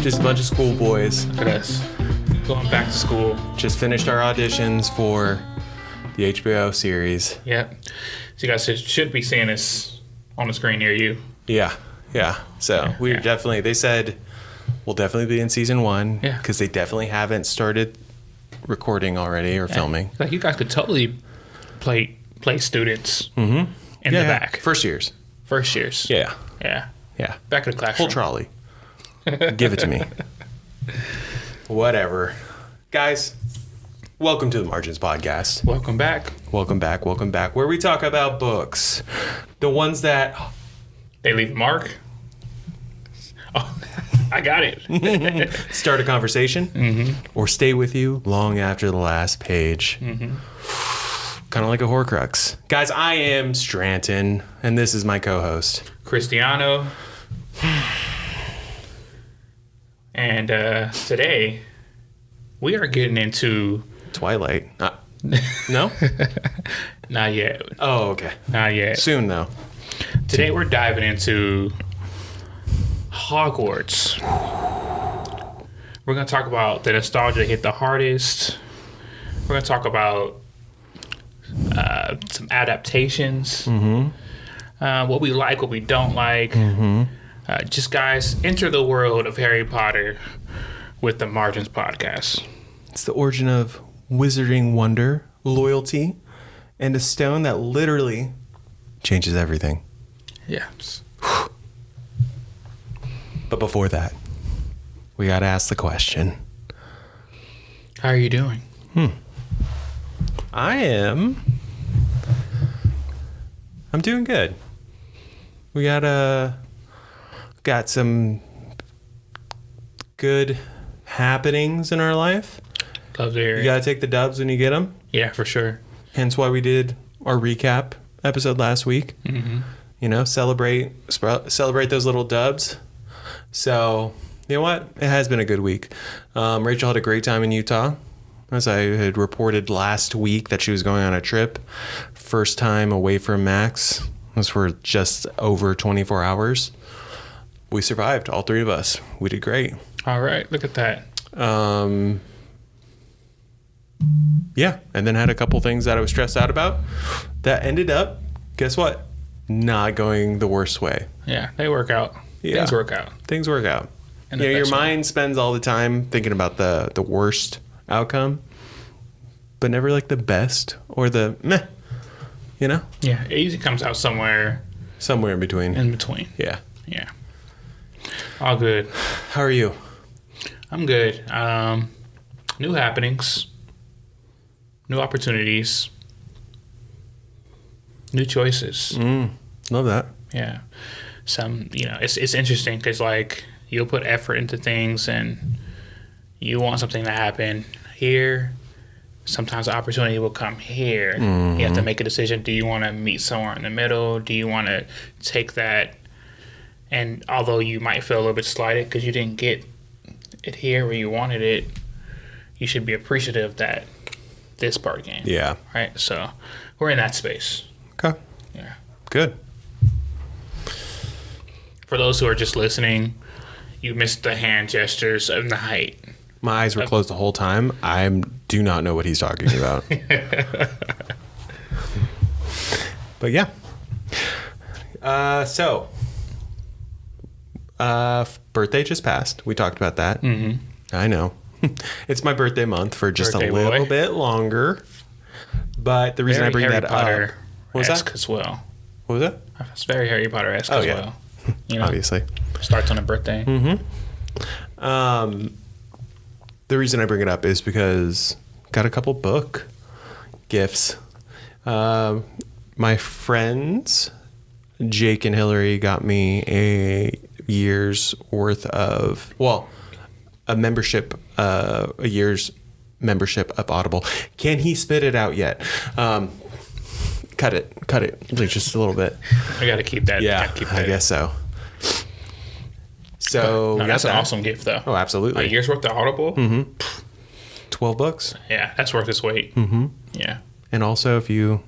Just a bunch of schoolboys. Look at us. Going back to school. Just finished our auditions for the HBO series. Yep. So you guys should be seeing this on the screen near you. Yeah. So we're definitely, they said we'll definitely be in season 1. Yeah. Because they definitely haven't started recording already or filming. Like you guys could totally play students in the back. First years. Yeah. Back of the classroom. Whole trolley. Give it to me. Whatever. Guys, welcome to the Margins Podcast. Welcome back. Where we talk about books. The ones that... They leave a mark. Oh, I got it. Start a conversation. Or stay with you long after the last page. Kind of like a Horcrux. Guys, I am Stranton, and this is my co-host. Cristiano. And today, we are getting into... Twilight. No? Not yet. Oh, okay. Not yet. Soon, though. Today, we're diving into Hogwarts. We're going to talk about the nostalgia that hit the hardest. We're going to talk about some adaptations. What we like, what we don't like. Just guys, enter the world of Harry Potter with the Margins Podcast. It's the origin of wizarding wonder, loyalty, and a stone that literally changes everything. Yeah. But before that, we got to ask the question. How are you doing? I'm doing good. We got some good happenings in our life. Love to hear it. You got to take the dubs when you get them. Yeah, for sure. Hence why we did our recap episode last week. You know, celebrate those little dubs. So, you know what? It has been a good week. Rachel had a great time in Utah. As I had reported last week that she was going on a trip. First time away from Max. Those were just over 24 hours. We survived, all three of us. We did great. All right, look at that. Yeah, and then had a couple things that I was stressed out about that ended up, guess what? Not going the worst way. Yeah, they work out. Yeah. Things work out. And yeah, your mind spends all the time thinking about the worst outcome, but never like the best or the meh, you know? Yeah, it usually comes out somewhere in between. Yeah. All good. How are you? I'm good. New happenings, new opportunities, new choices. Love that. Yeah. It's interesting because like you'll put effort into things and you want something to happen here. Sometimes the opportunity will come here. You have to make a decision. Do you want to meet somewhere in the middle? Do you want to take that? And although you might feel a little bit slighted because you didn't get it here where you wanted it, you should be appreciative that this part came. Yeah. Right? So we're in that space. Okay. Yeah. Good. For those who are just listening, you missed the hand gestures and the height. My eyes were closed the whole time. I do not know what he's talking about. But yeah. Birthday just passed. We talked about that. I know. It's my birthday month for just Birthday a little boy. Bit longer. But the reason I bring Harry that Potter up... What was that? As well. What was that? It's very Harry Potter-esque as well. You know, obviously. Starts on a birthday. The reason I bring it up is because got a couple book gifts. My friends, Jake and Hillary, got me a year's worth of, a year's membership of Audible. Can he spit it out yet? Cut it, like just a little bit. I got to keep that. Yeah, I guess so. So that's an awesome gift, though. Oh, absolutely. A year's worth of Audible. 12 bucks. Yeah, that's worth its weight. Yeah. And also, if you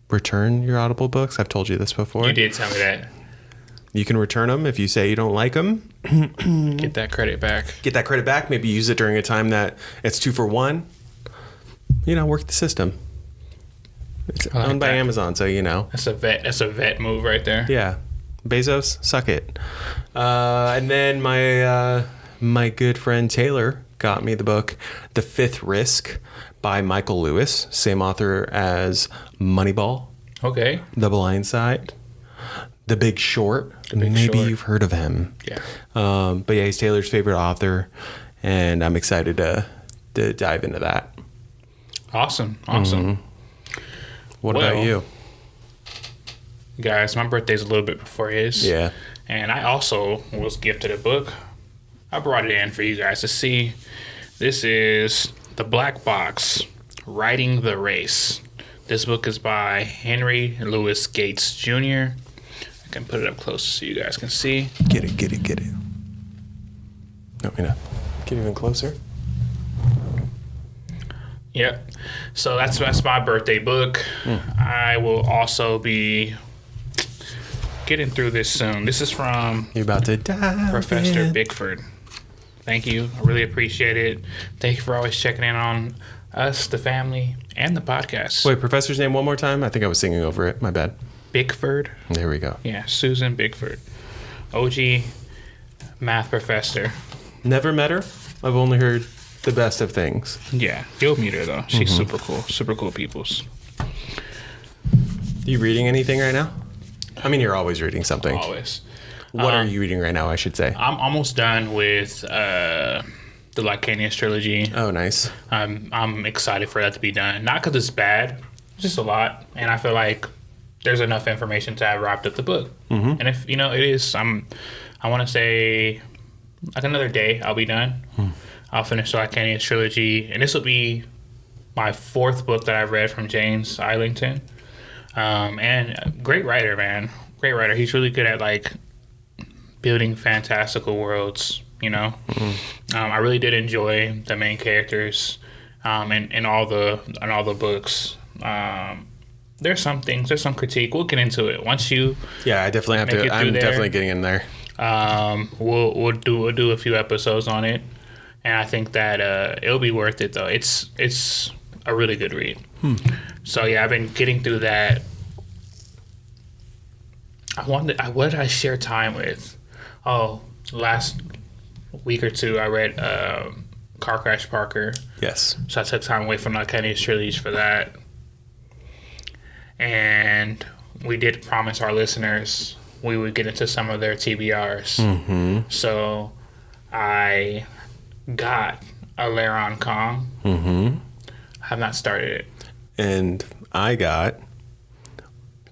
return your Audible books, I've told you this before. You did tell me that. You can return them if you say you don't like them. Get that credit back. Get that credit back. Maybe use it during a time that it's 2 for 1. Work the system. It's owned by Amazon, so That's a vet move right there. Yeah. Bezos, suck it. And then my good friend Taylor got me the book The Fifth Risk by Michael Lewis, same author as Moneyball. Okay. The Blind Side. The Big Short. Maybe you've heard of him. Yeah. But yeah, he's Taylor's favorite author, and I'm excited to dive into that. Awesome. Mm-hmm. What about you? Guys, my birthday's a little bit before his. Yeah. And I also was gifted a book. I brought it in for you guys to see. This is The Black Box, Writing the Race. This book is by Henry Louis Gates Jr. I can put it up close so you guys can see. Get it. Want me to get even closer? Yep. So that's my birthday book. I will also be getting through this soon. This is from You're about to die. Professor Bickford. Thank you. I really appreciate it. Thank you for always checking in on us, the family, and the podcast. Wait, Professor's name one more time? I think I was singing over it. My bad. Bickford. There we go. Yeah, Susan Bickford. OG math professor. Never met her. I've only heard the best of things. Yeah, you'll meet her, though. She's super cool. Super cool peoples. You reading anything right now? I mean, you're always reading something. Always. What are you reading right now, I should say? I'm almost done with the Lycanius trilogy. Oh, nice. I'm excited for that to be done. Not because it's bad, just a lot. And I feel like there's enough information to have wrapped up the book. Mm-hmm. And if, it is, I want to say, like another day, I'll be done. I'll finish the Lycanius trilogy. And this will be my 4th book that I've read from James Islington. And great writer, man. Great writer. He's really good at, building fantastical worlds, Mm-hmm. I really did enjoy the main characters in all the books. There's some things, there's some critique. We'll get into it once you. Yeah, I definitely have to. I'm definitely getting in there. We'll do a few episodes on it, and I think that it'll be worth it though. It's a really good read. So yeah, I've been getting through that. What did I share time with? Oh, last week or two I read Car Crash Parker. Yes. So I took time away from the Lycanius trilogy for that. And we did promise our listeners we would get into some of their TBRs. Mm-hmm. So I got a Laron Kong. Mm-hmm. I have not started it. And I got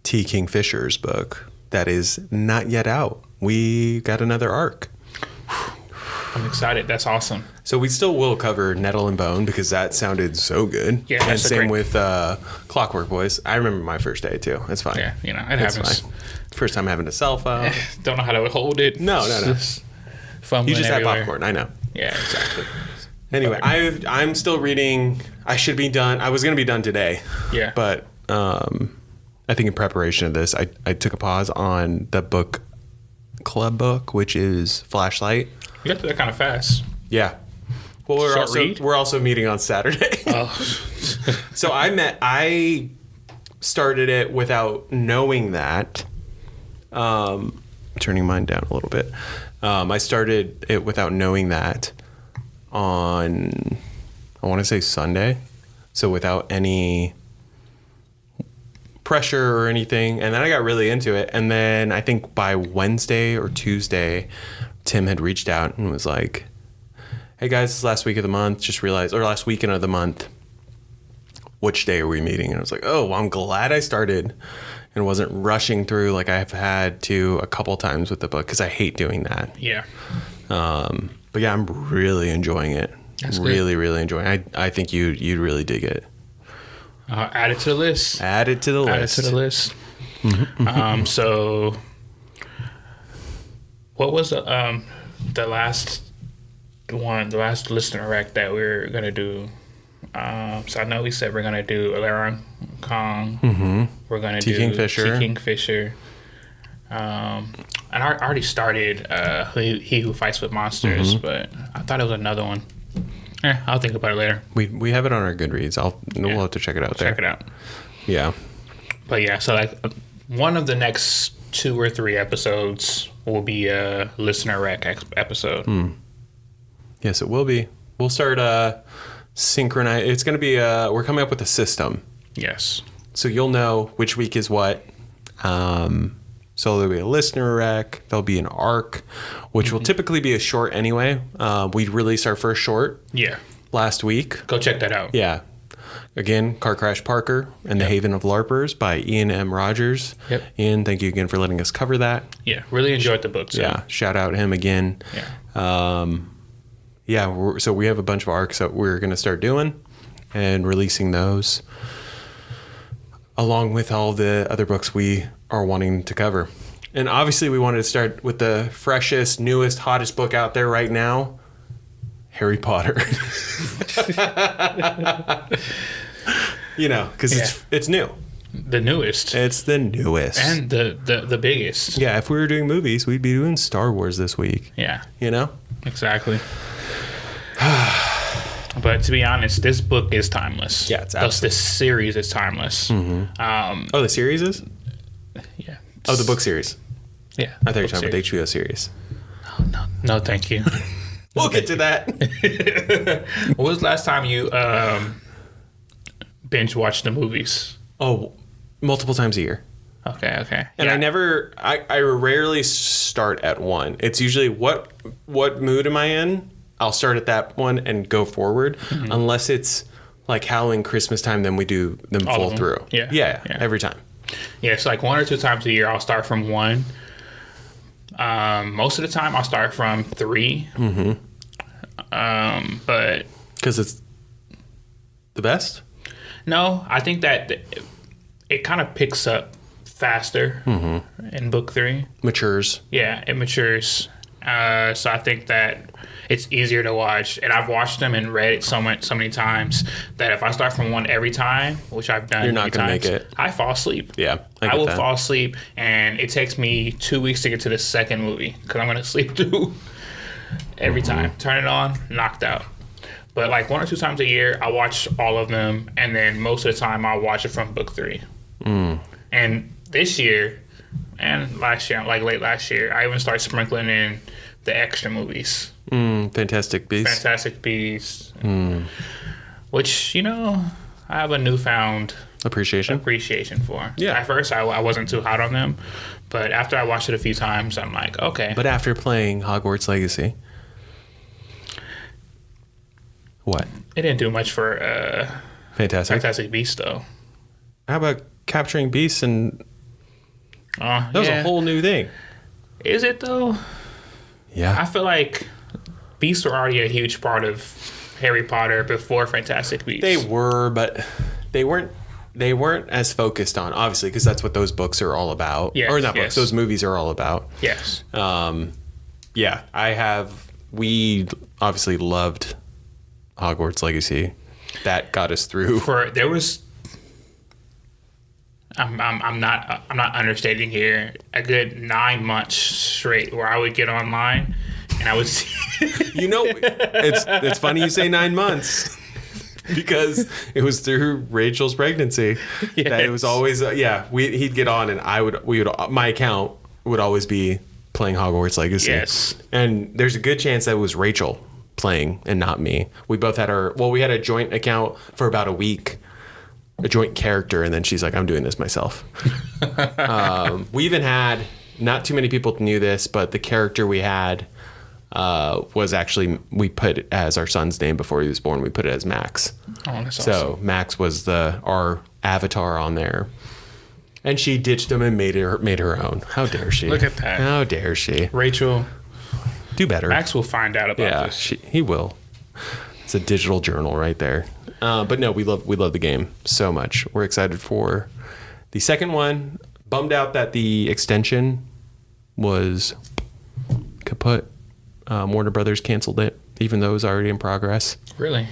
T. Kingfisher's book that is not yet out. We got another arc. I'm excited. That's awesome. So we still will cover Nettle and Bone because that sounded so good. Yeah, and same with Clockwork Boys. I remember my first day too. It's fine. Yeah, it happens. Fine. First time having a cell phone. Don't know how to hold it. No. Fumbling You just everywhere. had popcorn. I know. Yeah, exactly. Anyway, I'm still reading. I should be done. I was going to be done today. Yeah. But I think in preparation of this, I took a pause on the book club book, which is Flashlight. You got through that kind of fast. Yeah. Well, we're also meeting on Saturday. Oh. So I started it without knowing that. Turning mine down a little bit. I started it without knowing that on, I want to say Sunday. So without any pressure or anything. And then I got really into it. And then I think by Wednesday or Tuesday, Tim had reached out and was like, hey guys, it's last week of the month. Just realized, or last weekend of the month, which day are we meeting? And I was like, oh, well, I'm glad I started and wasn't rushing through like I've had to a couple times with the book because I hate doing that. Yeah. But yeah, I'm really enjoying it. That's really, really enjoying it. I think you'd really dig it. Add it to the list. Add it to the list. So what was the last one, the last listener rec that we're going to do? So I know we said we're going to do Laron Kong. Mm-hmm. We're going to do T. Kingfisher. T. Kingfisher. And I already started He Who Fights with Monsters, but I thought it was another one. I'll think about it later. We have it on our Goodreads. We'll have to check it out there. Check it out. Yeah. But yeah, so like one of the next 2 or 3 episodes will be a listener rec episode. Yes, it will be. We'll start synchronize. It's going to be we're coming up with a system. Yes. So you'll know which week is what. So there'll be a listener rec. There'll be an arc, which will typically be a short anyway. We released our first short last week. Go check that out. Yeah. Again, Car Crash Parker and the Haven of LARPers by Ian M. Rogers. Yep. Ian, thank you again for letting us cover that. Yeah, really enjoyed the book. So. Yeah, shout out him again. Yeah. So we have a bunch of arcs that we're going to start doing and releasing those along with all the other books we are wanting to cover. And obviously we wanted to start with the freshest, newest, hottest book out there right now, Harry Potter. You know, because it's new. The newest. It's the newest. And the biggest. Yeah, if we were doing movies, we'd be doing Star Wars this week. Yeah. You know? Exactly. But to be honest, this book is timeless. Yeah, it's absolutely. This series is timeless. The series is? Yeah. Oh, the book series. Yeah. I thought you were talking about the HBO series. Oh, no, thank you. We'll get to that. When was the last time you binge watched the movies? Oh, multiple times a year. Okay. And I rarely start at one. It's usually what mood am I in? I'll start at that one and go forward. Unless it's like Halloween, Christmas time, then we do them full through. Yeah, every time. Yeah, it's like 1 or 2 times a year I'll start from 1. Most of the time I'll start from 3. But because it's the best? No, I think that it kind of picks up faster in book 3. Matures. Yeah, it matures. So I think that it's easier to watch, and I've watched them and read it so many times that if I start from 1 every time, which I've done, you're not going to make it. I fall asleep. Yeah, I will fall asleep, and it takes me 2 weeks to get to the second movie because I'm going to sleep through every time. Turn it on, knocked out. But like 1 or 2 times a year, I watch all of them, and then most of the time I'll watch it from book 3. And this year and last year, like late last year, I even started sprinkling in the extra movies. Fantastic Beasts. Which, I have a newfound appreciation for. Yeah. At first, I wasn't too hot on them, but after I watched it a few times, I'm like, okay. But after playing Hogwarts Legacy, what? It didn't do much for Fantastic Beasts, though. How about capturing beasts? And that was a whole new thing. Is it, though? Yeah. I feel like beasts were already a huge part of Harry Potter before Fantastic Beasts. They were, but they weren't as focused on, obviously, because that's what those books are all about. Yes, or not books, those movies are all about. Yes. We obviously loved Hogwarts Legacy. That got us through. I'm not understating here. A good 9 months straight where I would get online and I would see. It's funny you say 9 months because it was through Rachel's pregnancy that it was always he'd get on and my account would always be playing Hogwarts Legacy. Yes, and there's a good chance that it was Rachel playing and not me. We both had we had a joint account for about a week. A joint character, and then she's like, I'm doing this myself. We even had, not too many people knew this, but the character we had was actually, we put it as our son's name before he was born. We put it as Max. Oh, that's awesome. So Max was our avatar on there. And she ditched him and made her own. How dare she? Look at that. How dare she? Rachel. Do better. Max will find out about this. He will. It's a digital journal right there. But no, we love the game so much. We're excited for the second one. Bummed out that the extension was kaput. Warner Brothers canceled it, even though it was already in progress. Really?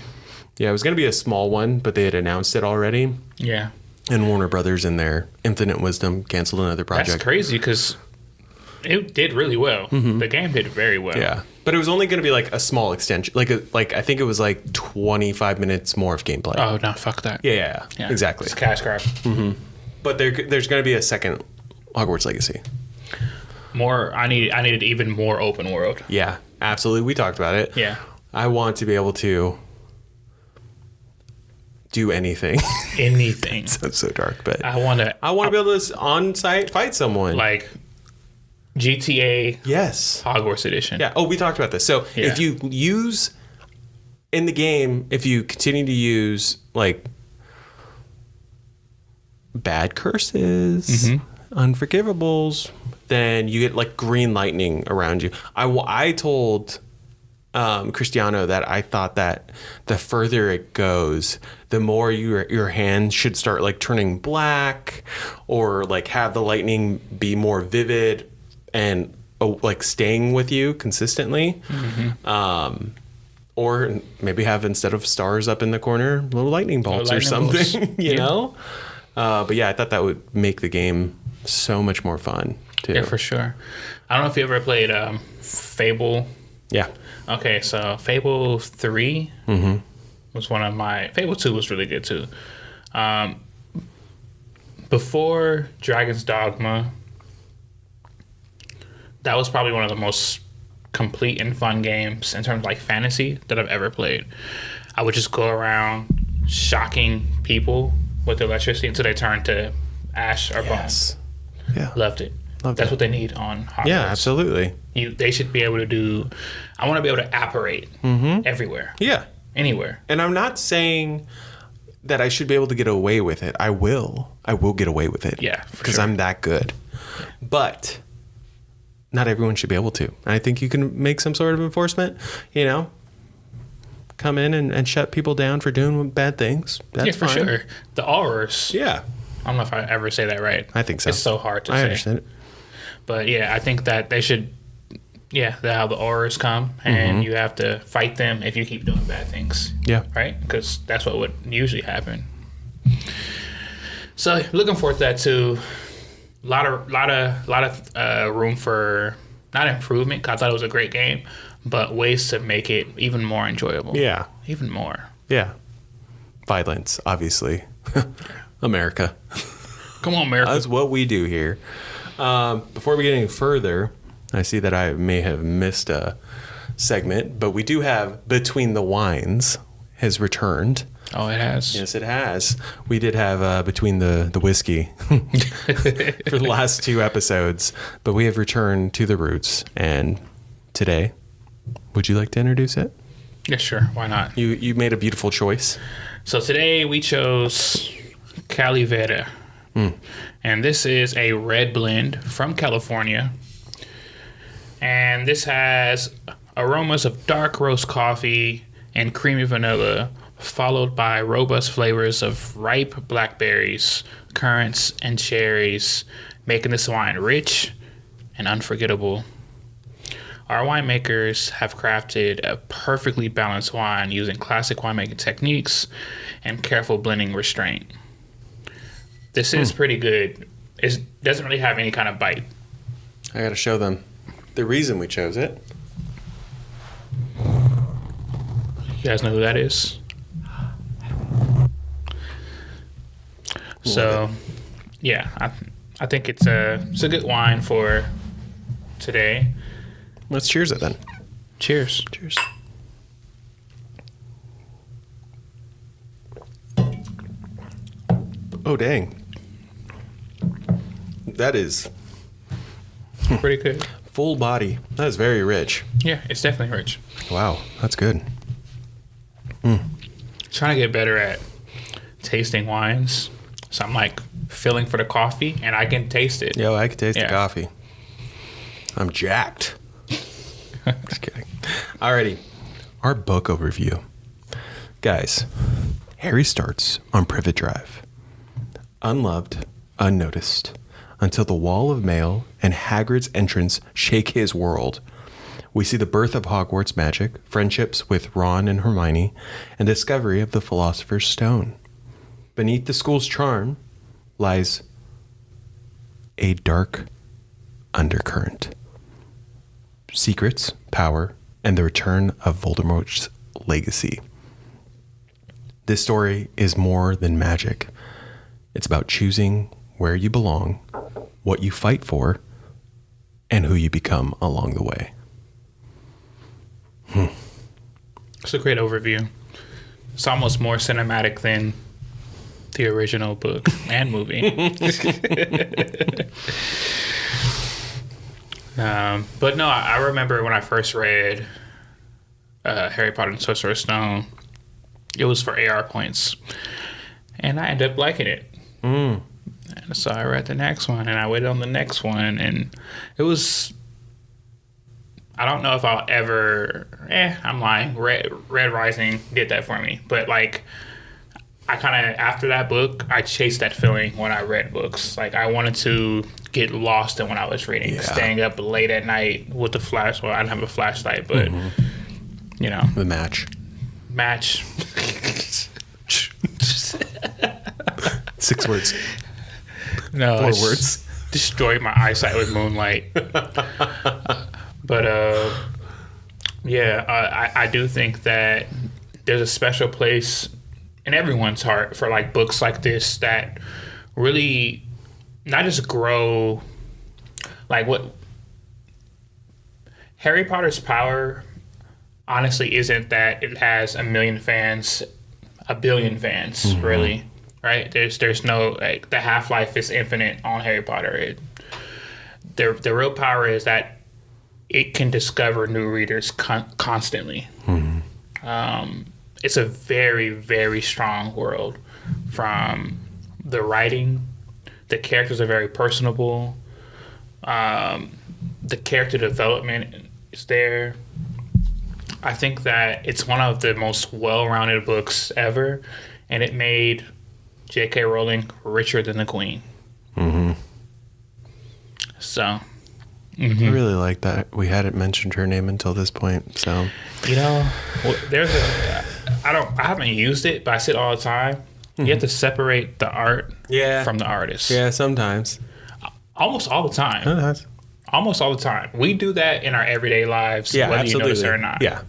Yeah, it was going to be a small one, but they had announced it already. Yeah. And Warner Brothers, in their infinite wisdom, canceled another project. That's crazy because it did really well. The game did very well. Yeah, but it was only going to be like a small extension. Like I think it was like 25 minutes more of gameplay. Oh no, fuck that. Yeah, exactly. It's cash grab. But there's going to be a second Hogwarts Legacy. More. I needed even more open world. Yeah, absolutely. We talked about it. Yeah. I want to be able to do anything. Anything. Sounds so dark, but I want to be able to on site fight someone. like GTA. Yes. Hogwarts edition. Yeah. Oh, we talked about this. So if you use in the game, if you continue to use like bad curses, unforgivables, then you get like green lightning around you. I told Cristiano that I thought that the further it goes, the more your hand should start like turning black, or like have the lightning be more vivid and like staying with you consistently. Or maybe have, instead of stars up in the corner, little lightning bolts or something. You know. But yeah, I thought that would make the game so much more fun too. Yeah, for sure. I don't know if you ever played Fable. Yeah. Okay, so Fable 3 was one of my... Fable 2 was really good too. Before Dragon's Dogma, that was probably one of the most complete and fun games in terms of like fantasy that I've ever played. I would just go around shocking people with electricity until they turned to ash or bones. Yeah. Loved it. That's what they need on Hogwarts. Yeah, absolutely. They should be able to do... I want to be able to apparate everywhere. Yeah. Anywhere. And I'm not saying that I should be able to get away with it. I will get away with it. Yeah, because I'm that good. But not everyone should be able to. And I think you can make some sort of enforcement, come in and shut people down for doing bad things. That's for fine. sure. The aurors. Yeah. I don't know if I ever say that right. I think so. It's so hard to say. I understand it. But yeah, I think that they should... Yeah, how the aurors come, and you have to fight them if you keep doing bad things. Yeah. Right? Because that's what would usually happen. So looking forward to that too. A lot of room for not improvement, because I thought it was a great game, but ways to make it even more enjoyable. Yeah. Even more. Yeah. Violence, obviously. America. Come on, America. That's what we do here. Before we get any further, I see that I may have missed a segment, but we do have Between the Wines has returned. Oh, it has? Yes, it has. We did have Between the Whiskey for the last 2 episodes, but we have returned to the roots. And today, would you like to introduce it? Yeah, sure. Why not? You made a beautiful choice. So today we chose Calivera. And this is a red blend from California. And this has aromas of dark roast coffee and creamy vanilla, followed by robust flavors of ripe blackberries, currants, and cherries, making this wine rich and unforgettable. Our winemakers have crafted a perfectly balanced wine using classic winemaking techniques and careful blending restraint. This is pretty good. It doesn't really have any kind of bite. I got to show them the reason we chose it. You guys know who that is? So, yeah, I think it's a good wine for today. Let's cheers it then. Cheers. Cheers. Oh, dang. That is Pretty good. full body. That is very rich. Yeah, it's definitely rich. Wow, that's good. Trying to get better at tasting wines. So I'm like feeling for the coffee, and I can taste it. Yo, I can taste Yeah. the coffee. I'm jacked. Just kidding. Alrighty, our book overview. Guys, Harry starts on Privet Drive. Unloved, unnoticed, until the wall of mail and Hagrid's entrance shake his world. We see the birth of Hogwarts magic, friendships with Ron and Hermione, and discovery of the Philosopher's Stone. Beneath the school's charm lies a dark undercurrent. secrets, power, and the return of Voldemort's legacy. This story is more than magic. It's about choosing where you belong, what you fight for, and who you become along the way. It's a great overview. It's almost more cinematic than the original book and movie. But no, I remember when I first read Harry Potter and the Sorcerer's Stone, it was for AR points. And I ended up liking it. And so I read the next one, and I waited on the next one, and it was... I don't know if I'll ever... I'm lying. Red Rising did that for me. But, like, I kind of... After that book, I chased that feeling when I read books. Like, I wanted to get lost in what I was reading. Yeah. Staying up late at night with the flash... Well, I didn't have a flashlight, but, you know. The match. 6 words. No, 4 words. Destroyed my eyesight with moonlight. But I do think that there's a special place in everyone's heart for like books like this that really not just grow like what Harry Potter's power honestly isn't that it has a billion fans, really, right? There's no like the half-life is infinite on Harry Potter. The real power is that it can discover new readers constantly. It's a very, very strong world. From the writing, the characters are very personable. The character development is there. I think that it's one of the most well-rounded books ever, and it made J.K. Rowling richer than the Queen. So... I really like that we hadn't mentioned her name until this point. So, you know, I haven't used it, but I see it all the time. You have to separate the art from the artist. Yeah, sometimes. Almost all the time. Sometimes. Almost all the time. We do that in our everyday lives, whether absolutely. You notice it or not. Yeah.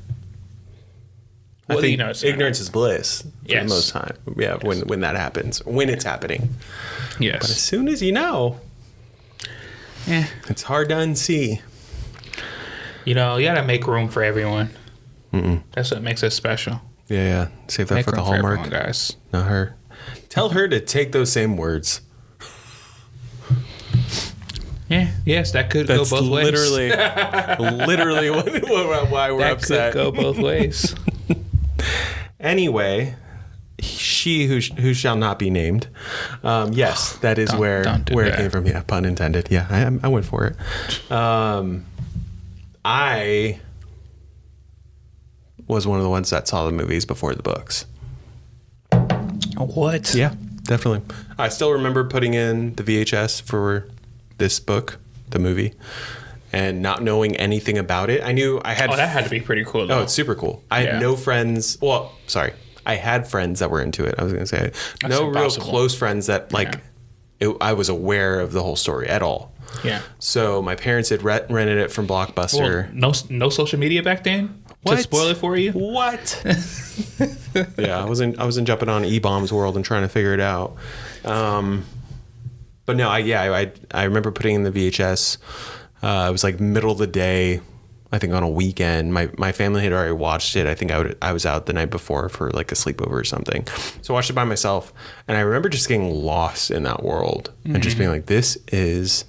I think ignorance is bliss for the most time. Yeah, when that happens, when it's happening. Yes. But as soon as you know... It's hard to unsee. You know, you gotta make room for everyone. That's what makes us special. Yeah. Save that for the Hallmark. For everyone, guys. Not her. Tell her to take those same words. Yeah. Yes, that could go both ways. Literally why we're upset. That could go both ways. Anyway, she who shall not be named. Yes, that is where it came from. Yeah, pun intended. Yeah, I went for it. I was one of the ones that saw the movies before the books. What? Yeah, definitely. I still remember putting in the VHS for this book, the movie, and not knowing anything about it. I knew I had... Oh, that had to be pretty cool, though. Oh, it's super cool. I had no friends... Well, sorry. I had friends that were into it. I was going to say no real close friends that I was aware of the whole story at all. Yeah. So my parents had rented it from Blockbuster. Well, no social media back then. What? To spoil it for you? What? Yeah, I wasn't jumping on E-Bombs World and trying to figure it out. But no, I remember putting in the VHS. It was like middle of the day. I think on a weekend. My family had already watched it. I think I was out the night before for like a sleepover or something. So I watched it by myself, and I remember just getting lost in that world and just being like, this is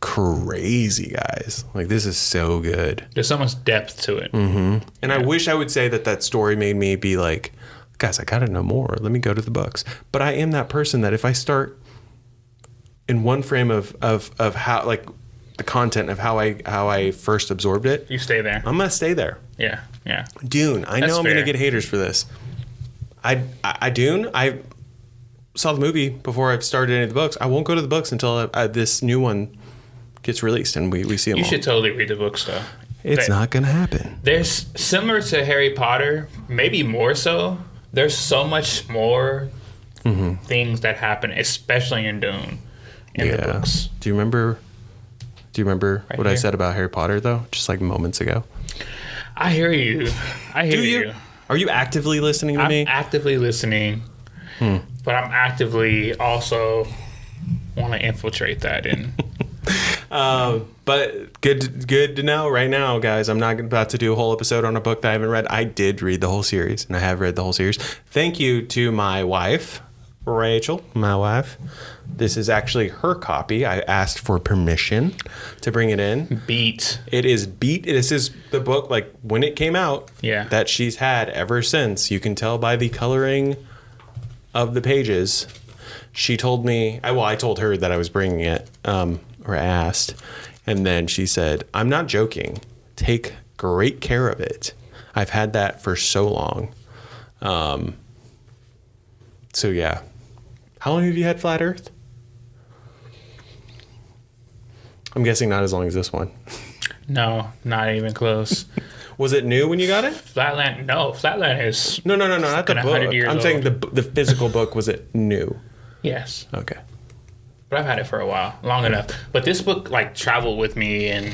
crazy, guys. Like, this is so good. There's so much depth to it. And I wish I would say that story made me be like, guys, I gotta know more. Let me go to the books. But I am that person that if I start in one frame of how, like, the content of how I first absorbed it, you stay there. I'm gonna stay there. Yeah. Dune. I know I'm gonna get haters for this. Dune. I saw the movie before I started any of the books. I won't go to the books until this new one gets released and we see them. You should totally read the books, though. It's not gonna happen. There's similar to Harry Potter, maybe more so. There's so much more things that happen, especially in Dune, in the books. Do you remember Do you remember Right what I here. said about Harry Potter, though? Just like moments ago. I hear you. I hear Do you? Are you actively listening to me? I'm actively listening, but I'm actively also want to infiltrate that. And But good to know right now, guys. I'm not about to do a whole episode on a book that I haven't read. I did read the whole series, and I have read the whole series. Thank you to my wife, Rachel, my wife. This is actually her copy. I asked for permission to bring it in. beat. It is beat. This is the book, like, when it came out, Yeah. that she's had ever since. You can tell by the coloring of the pages. She told me, I told her that I was bringing it, or asked, and then she said, I'm not joking. Take great care of it. I've had that for so long. So, yeah. How long have you had Flat Earth? I'm guessing not as long as this one. No, not even close. Was it new when you got it? Flatland. No, Flatland is No, not the Fucking book. 100 years I'm saying old. the physical book, was it new? yes, Okay. but I've had it for a while, long enough. But this book like traveled with me, and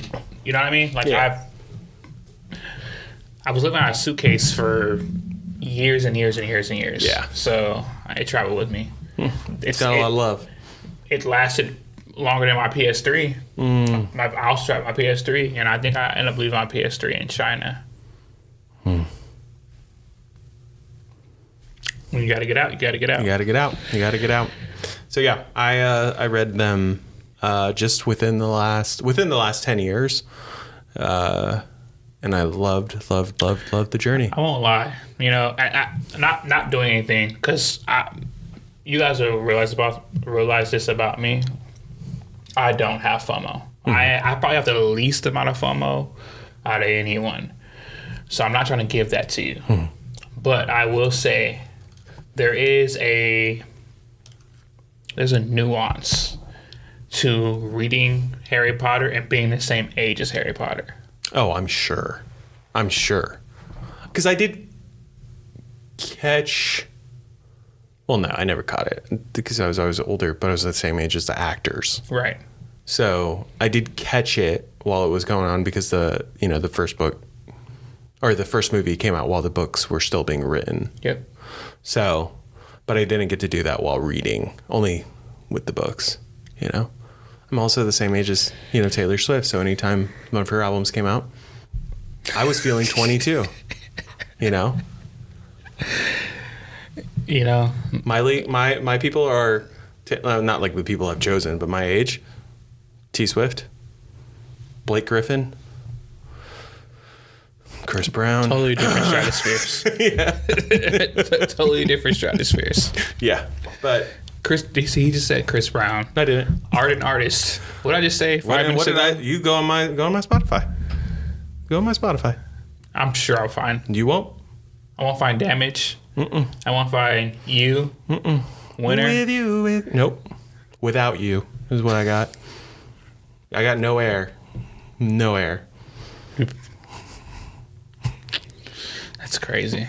you know what I mean. Like Yeah. I was living on a suitcase for years and years and years and years. Yeah. So it traveled with me. It's got a lot of love. It lasted longer than my PS3. I'll strap my PS3, and I think I ended up leaving my PS3 in China. When you got to get out, you got to get out. You got to get out. You got to get out. So yeah, I read them just within the last 10 years. And I loved the journey. I won't lie. You know, I not doing anything because you guys will realize this about me. I don't have FOMO. I probably have the least amount of FOMO out of anyone. So I'm not trying to give that to you. But I will say there's a nuance to reading Harry Potter and being the same age as Harry Potter. Oh, I'm sure. Because I did catch. Well, no, I never caught it because I was always older, but I was the same age as the actors. Right. So I did catch it while it was going on because the first book or the first movie came out while the books were still being written. Yep. So, but I didn't get to do that while reading, only with the books, you know. I'm also the same age as, Taylor Swift. So anytime one of her albums came out, I was feeling 22, You know, My people are, not like the people I've chosen, but my age, T Swift, Blake Griffin, Chris Brown. totally different stratospheres. Yeah. Totally different stratospheres. Yeah. But He just said Chris Brown. I didn't. Art and artist. What did I just say? What did I? You go on my Spotify. Go on my Spotify. I'm sure I'll find. You won't. I won't find damage. I won't find you. Winner. Nope. Without you is what I got. I got no air. No air. That's crazy.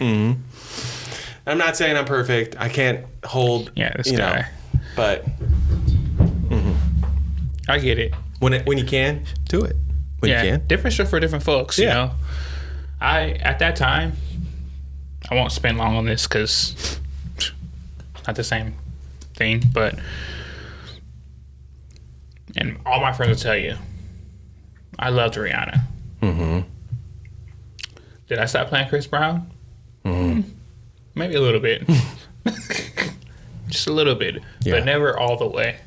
I'm not saying I'm perfect. I can't hold. Yeah, this guy. But I get it. when you can, do it. When you can. Different stuff for different folks. You Yeah. know, at that time, I won't spend long on this because not the same thing. But and all my friends will tell you, I loved Rihanna. Did I stop playing Chris Brown? Maybe a little bit. Just a little bit. Yeah. But never all the way.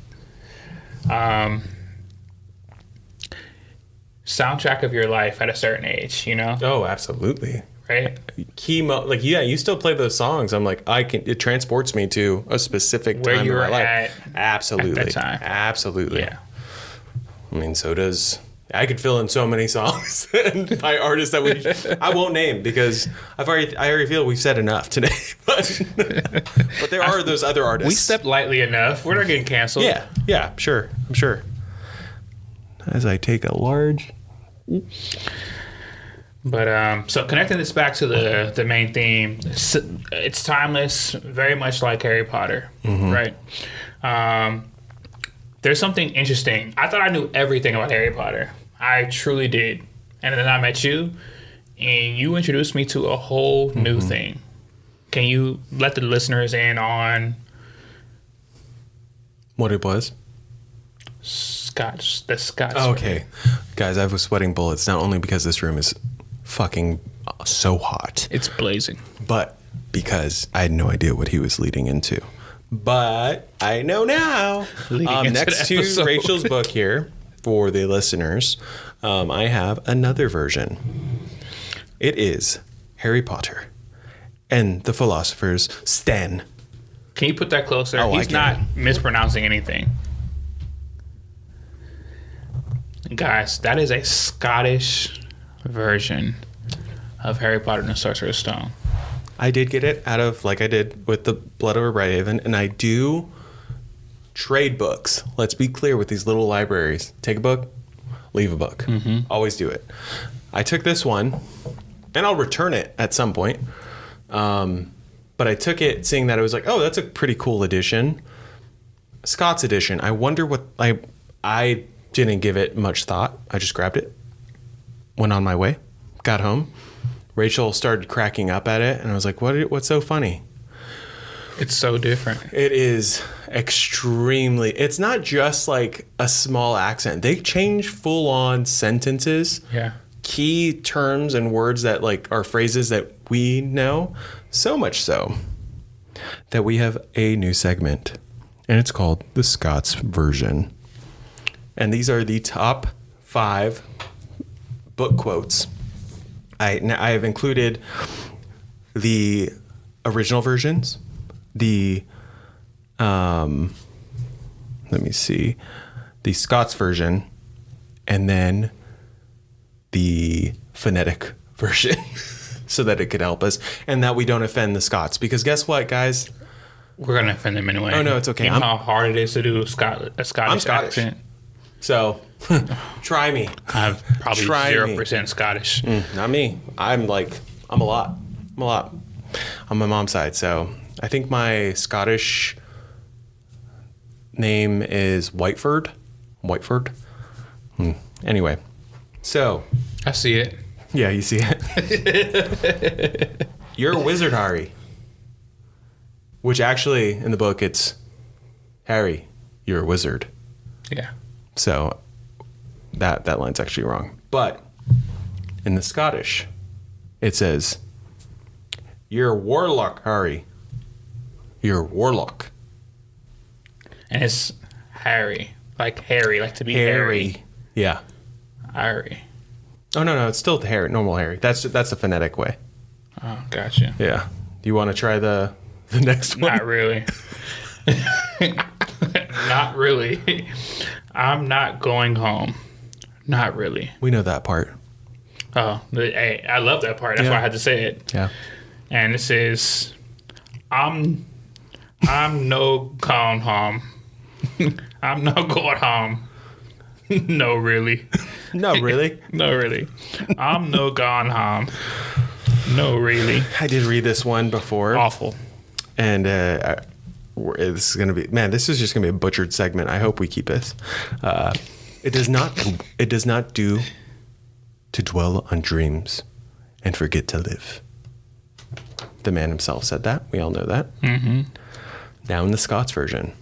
Soundtrack of your life at a certain age, you know? Oh, absolutely. Right? You still play those songs. I'm like, it transports me to a specific Where time you in were my life. at Absolutely. that time. Absolutely. Yeah. I mean, so does. I could fill in so many songs and by artists that I won't name because I already feel we've said enough today. But there are those other artists. We stepped lightly enough. We're not getting canceled. Yeah, sure. I'm sure. As I take a large. But so connecting this back to the main theme, it's timeless, very much like Harry Potter, right? there's something interesting. I thought I knew everything about Harry Potter. I truly did. And then I met you, and you introduced me to a whole new thing. Can you let the listeners in on what it was? The Scotch. Okay. Guys, I was sweating bullets, not only because this room is fucking so hot, It's blazing. but because I had no idea what he was leading into. But I know now. Into Next the to episode. Rachel's book here, for the listeners, I have another version. It is Harry Potter and the Philosopher's Stone. Can you put that closer? Oh, He's not mispronouncing anything. Guys, that is a Scottish version of Harry Potter and the Sorcerer's Stone. I did get it out of, like I did with the Blood of a Raven, and I do trade books. Let's be clear with these little libraries. Take a book, leave a book. Always do it. I took this one, and I'll return it at some point. But I took it seeing that it was like, oh, that's a pretty cool edition. Scott's edition. I wonder what... I didn't give it much thought. I just grabbed it, went on my way, got home. Rachel started cracking up at it, and I was like, what's so funny? It's so different. It is extremely... It's not just like a small accent. They change full-on sentences. Yeah. Key terms and words that like are phrases that we know. So much so that we have a new segment, and it's called the Scots version. And these are the top 5 book quotes. I have included the original versions, the let me see, the Scots version, and then the phonetic version so that it could help us and that we don't offend the Scots. Because guess what, guys? We're going to offend them anyway. Oh, no, it's okay. You know how hard it is to do a Scottish Scottish. accent? So try me. I'm probably Try 0% Scottish. Not me. I'm a lot. On my mom's side. So I think my Scottish name is Whiteford. Anyway, so. I see it. Yeah, you see it. You're a wizard, Harry. Which actually, in the book, it's Harry, you're a wizard. Yeah. So that line's actually wrong. But in the Scottish, it says, you're a warlock, Harry. You're a warlock. And it's Harry. Like Harry, like to be Harry. Yeah. Harry. Oh, no, it's still Harry, normal Harry. That's the phonetic way. Oh, gotcha. Yeah. Do you want to try the next one? Not really. Not really. I'm not going home. Not really. We know that part. Oh, hey, I love that part. That's why I had to say it. Yeah. And this is, I'm no going home. I'm not going home. No, really. No, really? No, really. I'm no gone home. No, really. I did read this one before. Awful. And this is going to be, man, this is just going to be a butchered segment. I hope we keep this. It does not do to dwell on dreams and forget to live. The man himself said that. We all know that. Mm-hmm. Now in the Scots version.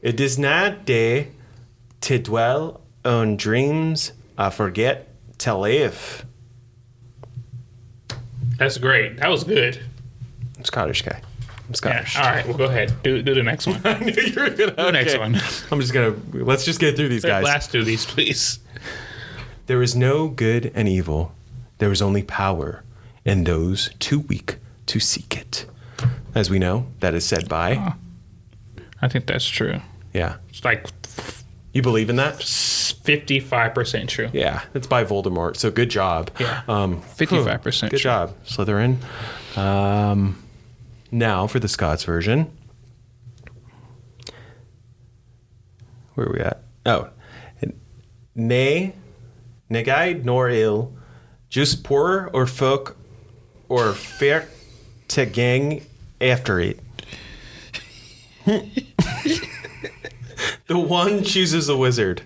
It does not do to dwell on dreams or forget to live. That's great. That was good. I'm Scottish guy. I'm Scottish. Yeah. All right. Well, go ahead. Do the next one. I knew you were going to. The next one. Let's just get through these guys. Last two of these, please. There is no good and evil. There is only power in those too weak to seek it. As we know, that is said by... I think that's true. Yeah. It's like You believe in that? 55% true. Yeah. It's by Voldemort. So good job. Yeah. 55% Good true. job, Slytherin. Now for the Scots version. Where are we at? Oh. Nay, guide nor ill, just poor or folk or fair to gang after it. The The one chooses a wizard.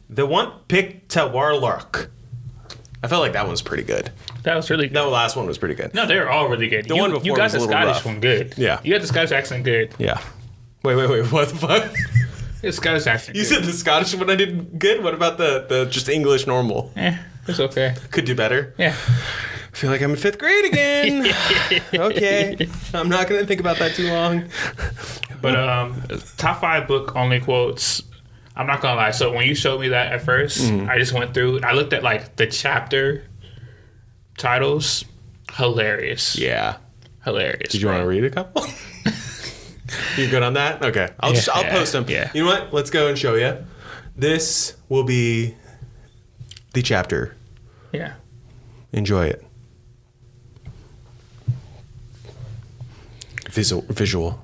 The one picked a warlock. I felt like that one was pretty good. That was really good. That last one was pretty good. No, they're all really good. The one before you got was a the little Scottish rough. one good. Yeah. You got the Scottish accent good. Yeah. Wait. What the fuck? The Scottish accent You good. said the Scottish one I did good? What about the just English normal? It's okay. Could do better? Yeah. I feel like I'm in 5th grade again. Okay. I'm not going to think about that too long. But top 5 book only quotes. I'm not gonna lie. So when you showed me that at first, I just went through. I looked at like the chapter titles. Hilarious. Yeah. Hilarious. Did you want to read a couple? You good on that? Okay. I'll post them. Yeah. You know what? Let's go and show you. This will be the chapter. Yeah. Enjoy it. Visual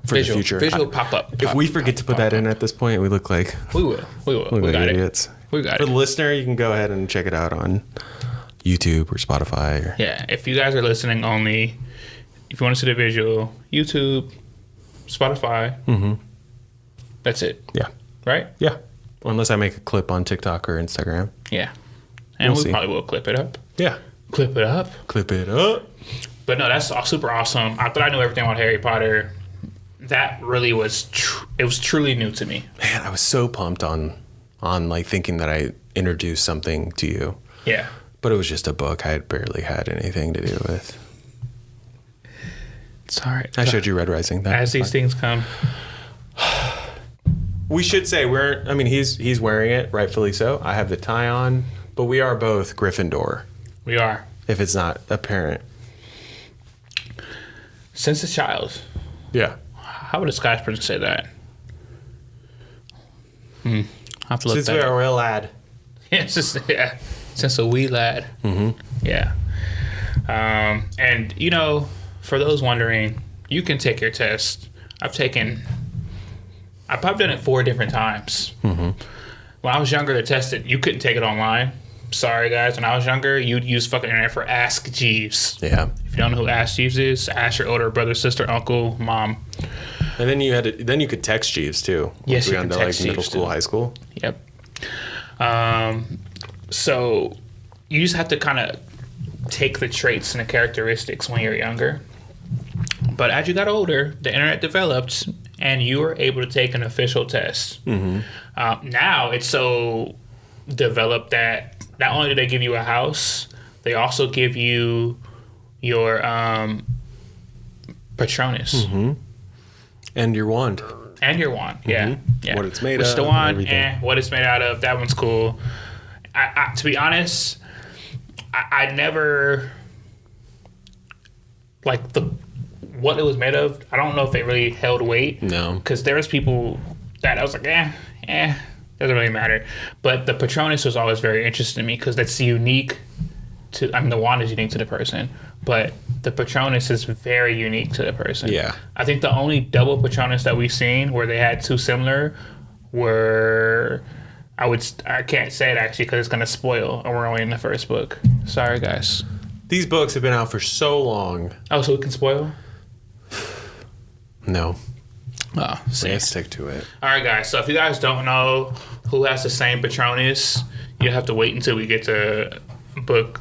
for the future. Visual pop up. If we forget to put that in at this point, we look like We will. We got idiots. We got For it. the listener, you can go ahead and check it out on YouTube or Spotify. Or, Yeah. If you guys are listening only, if you want to see the visual, YouTube, Spotify. That's it. yeah. Right? Yeah. Unless I make a clip on TikTok or Instagram. Yeah. And We'll we see. probably will clip it up. Yeah. Clip it up. Clip it up. But no, that's super awesome. I thought I knew everything about Harry Potter. That really was, it was truly new to me. Man, I was so pumped on like thinking that I introduced something to you. Yeah. But it was just a book I had barely had anything to do with. It's all right. I showed you Red Rising. As these things come. We should say he's wearing it, rightfully so. I have the tie on, but we are both Gryffindor, We are. if it's not apparent. Since a child. Yeah. How would a Scottish person say that? I have to look Since that we up. are a real lad. Yeah, since a wee lad. Yeah. And, for those wondering, you can take your test. I've probably done it 4 different times. When I was younger, to test it, you couldn't take it online. Sorry, guys. When I was younger, you'd use fucking internet for Ask Jeeves. Yeah. If you don't know who Ask Jeeves is, ask your older brother, sister, uncle, mom. And then you could text Jeeves too. Yes, we you got can into text middle Jeeves, school, too. high school. Yep. So you just have to kind of take the traits and the characteristics when you're younger. But as you got older, the internet developed, and you were able to take an official test. Now it's so developed that not only do they give you a house, they also give you your Patronus. And your wand. And your wand, yeah. What it's made Which of, the wand, everything. what it's made out of, that one's cool. I to be honest, I never like what it was made of. I don't know if it really held weight. No. Because there was people that I was like, doesn't really matter. But the Patronus was always very interesting to me because that's unique to, the wand is unique to the person, but the Patronus is very unique to the person. Yeah. I think the only double Patronus that we've seen where they had 2 similar were, I can't say it actually because it's going to spoil, and we're only in the first book. Sorry, guys. These books have been out for so long. Oh, so we can spoil? No. Oh, see. Let's stick to it. All right, guys. So if you guys don't know who has the same Patronus, you have to wait until we get to book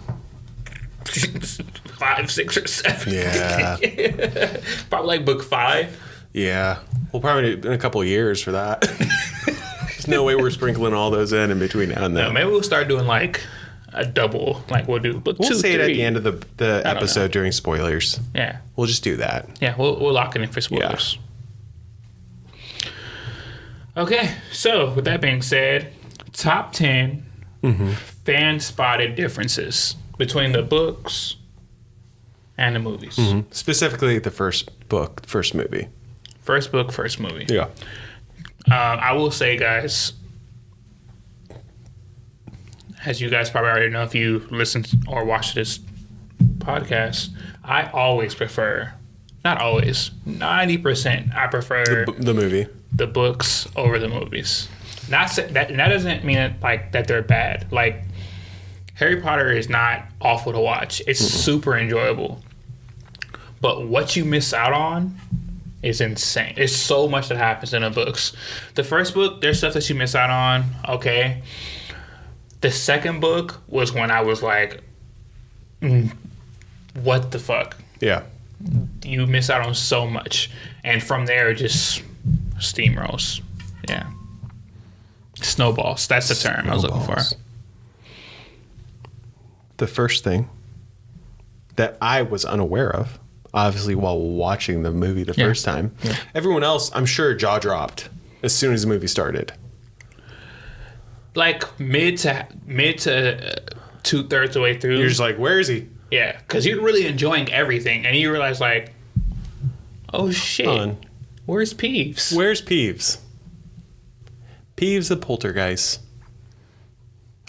5, 6, or 7. Yeah. Probably like book 5. Yeah. We'll probably need a couple of years for that. There's no way we're sprinkling all those in between now and then. No, maybe we'll start doing like a double. Like we'll do book 2, We'll say 3. it at the end of the don't episode during spoilers. Yeah. We'll just do that. Yeah, we'll lock it in for spoilers. Okay, so with that being said, top 10 fan spotted differences between the books and the movies. Specifically the first book, first movie. First book, first movie. Yeah. I will say, guys, as you guys probably already know if you listen or watch this podcast, I always prefer, not always, 90%, I prefer The movie. the books over the movies. Not that doesn't mean that they're bad. Like, Harry Potter is not awful to watch. It's super enjoyable. But what you miss out on is insane. There's so much that happens in the books. The first book, there's stuff that you miss out on. Okay. The second book was when I was like, what the fuck? Yeah. You miss out on so much. And from there, it just steamrolls. Yeah. Snowballs. That's the term I was looking for. The first thing that I was unaware of, obviously while watching the movie the first time, everyone else, I'm sure, jaw dropped as soon as the movie started. Like mid to 2/3 of the way through. You're just like, where is he? Yeah, because you're really enjoying everything, and you realize like, oh shit, where's Peeves? Where's Peeves? Peeves the poltergeist.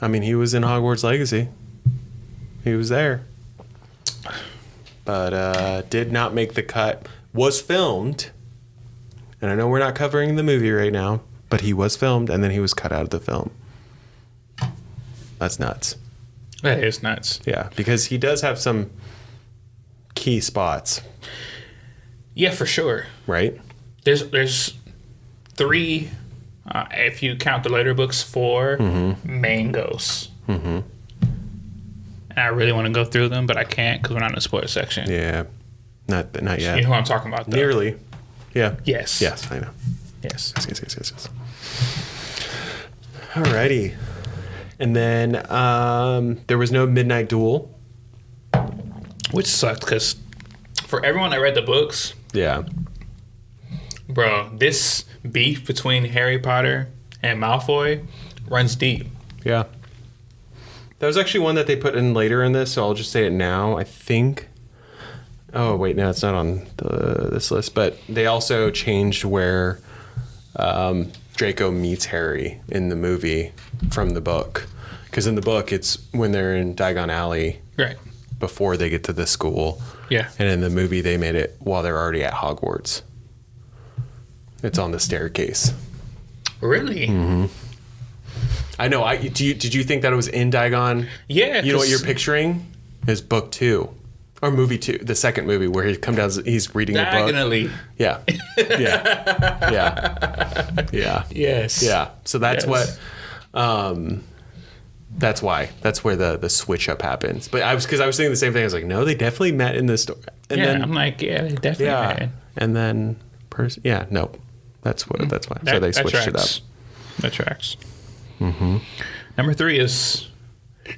I mean, he was in Hogwarts Legacy. He was there. But did not make the cut. Was filmed. And I know we're not covering the movie right now, but he was filmed and then he was cut out of the film. That's nuts. That is nuts. Yeah, because he does have some key spots. Yeah, for sure. Right? There's 3, if you count the later books, 4 main ghosts. Mm-hmm. And I really want to go through them, but I can't because we're not in the spoiler section. Yeah. Not yet. You know what I'm talking about, though. Nearly. Yeah. Yes. Yes, I know. Yes. Yes. Alrighty. And then there was no midnight duel. Which sucked because for everyone that read the books, Yeah. bro, this beef between Harry Potter and Malfoy runs deep. Yeah. That was actually one that they put in later in this, so I'll just say it now. I think. Oh, wait, no, it's not on this list. But they also changed where Draco meets Harry in the movie from the book. Because in the book, it's when they're in Diagon Alley. Right. Before they get to the school. Yeah. And in the movie, they made it while they're already at Hogwarts. It's on the staircase. Really? Mm-hmm. I know. Did you think that it was in Diagon? Yeah. You know what you're picturing? Is book 2. Or movie 2. The second movie where he comes down, he's reading a book. Diagonally. Yeah. Yeah. Yes. Yeah. So that's what... that's why. That's where the switch up happens. But I was thinking the same thing. I was like, no, they definitely met in this story. And then, I'm like, yeah, they definitely met. And then... no. That's why. So they switched it up. That tracks. Mm-hmm. Number 3 is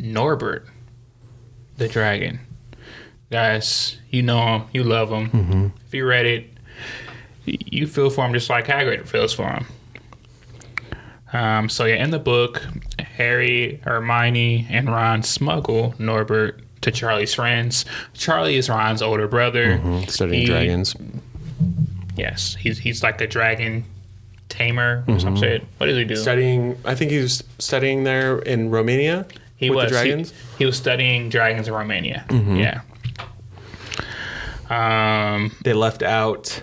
Norbert, the dragon. Guys, you know him, you love him. Mm-hmm. If you read it, you feel for him just like Hagrid feels for him. So yeah, in the book, Harry, Hermione, and Ron smuggle Norbert to Charlie's friends. Charlie is Ron's older brother. Studying dragons. Yes, he's like a dragon tamer or some shit. What does he do? I think he was studying there in Romania with the dragons. He was studying dragons in Romania. Yeah. They left out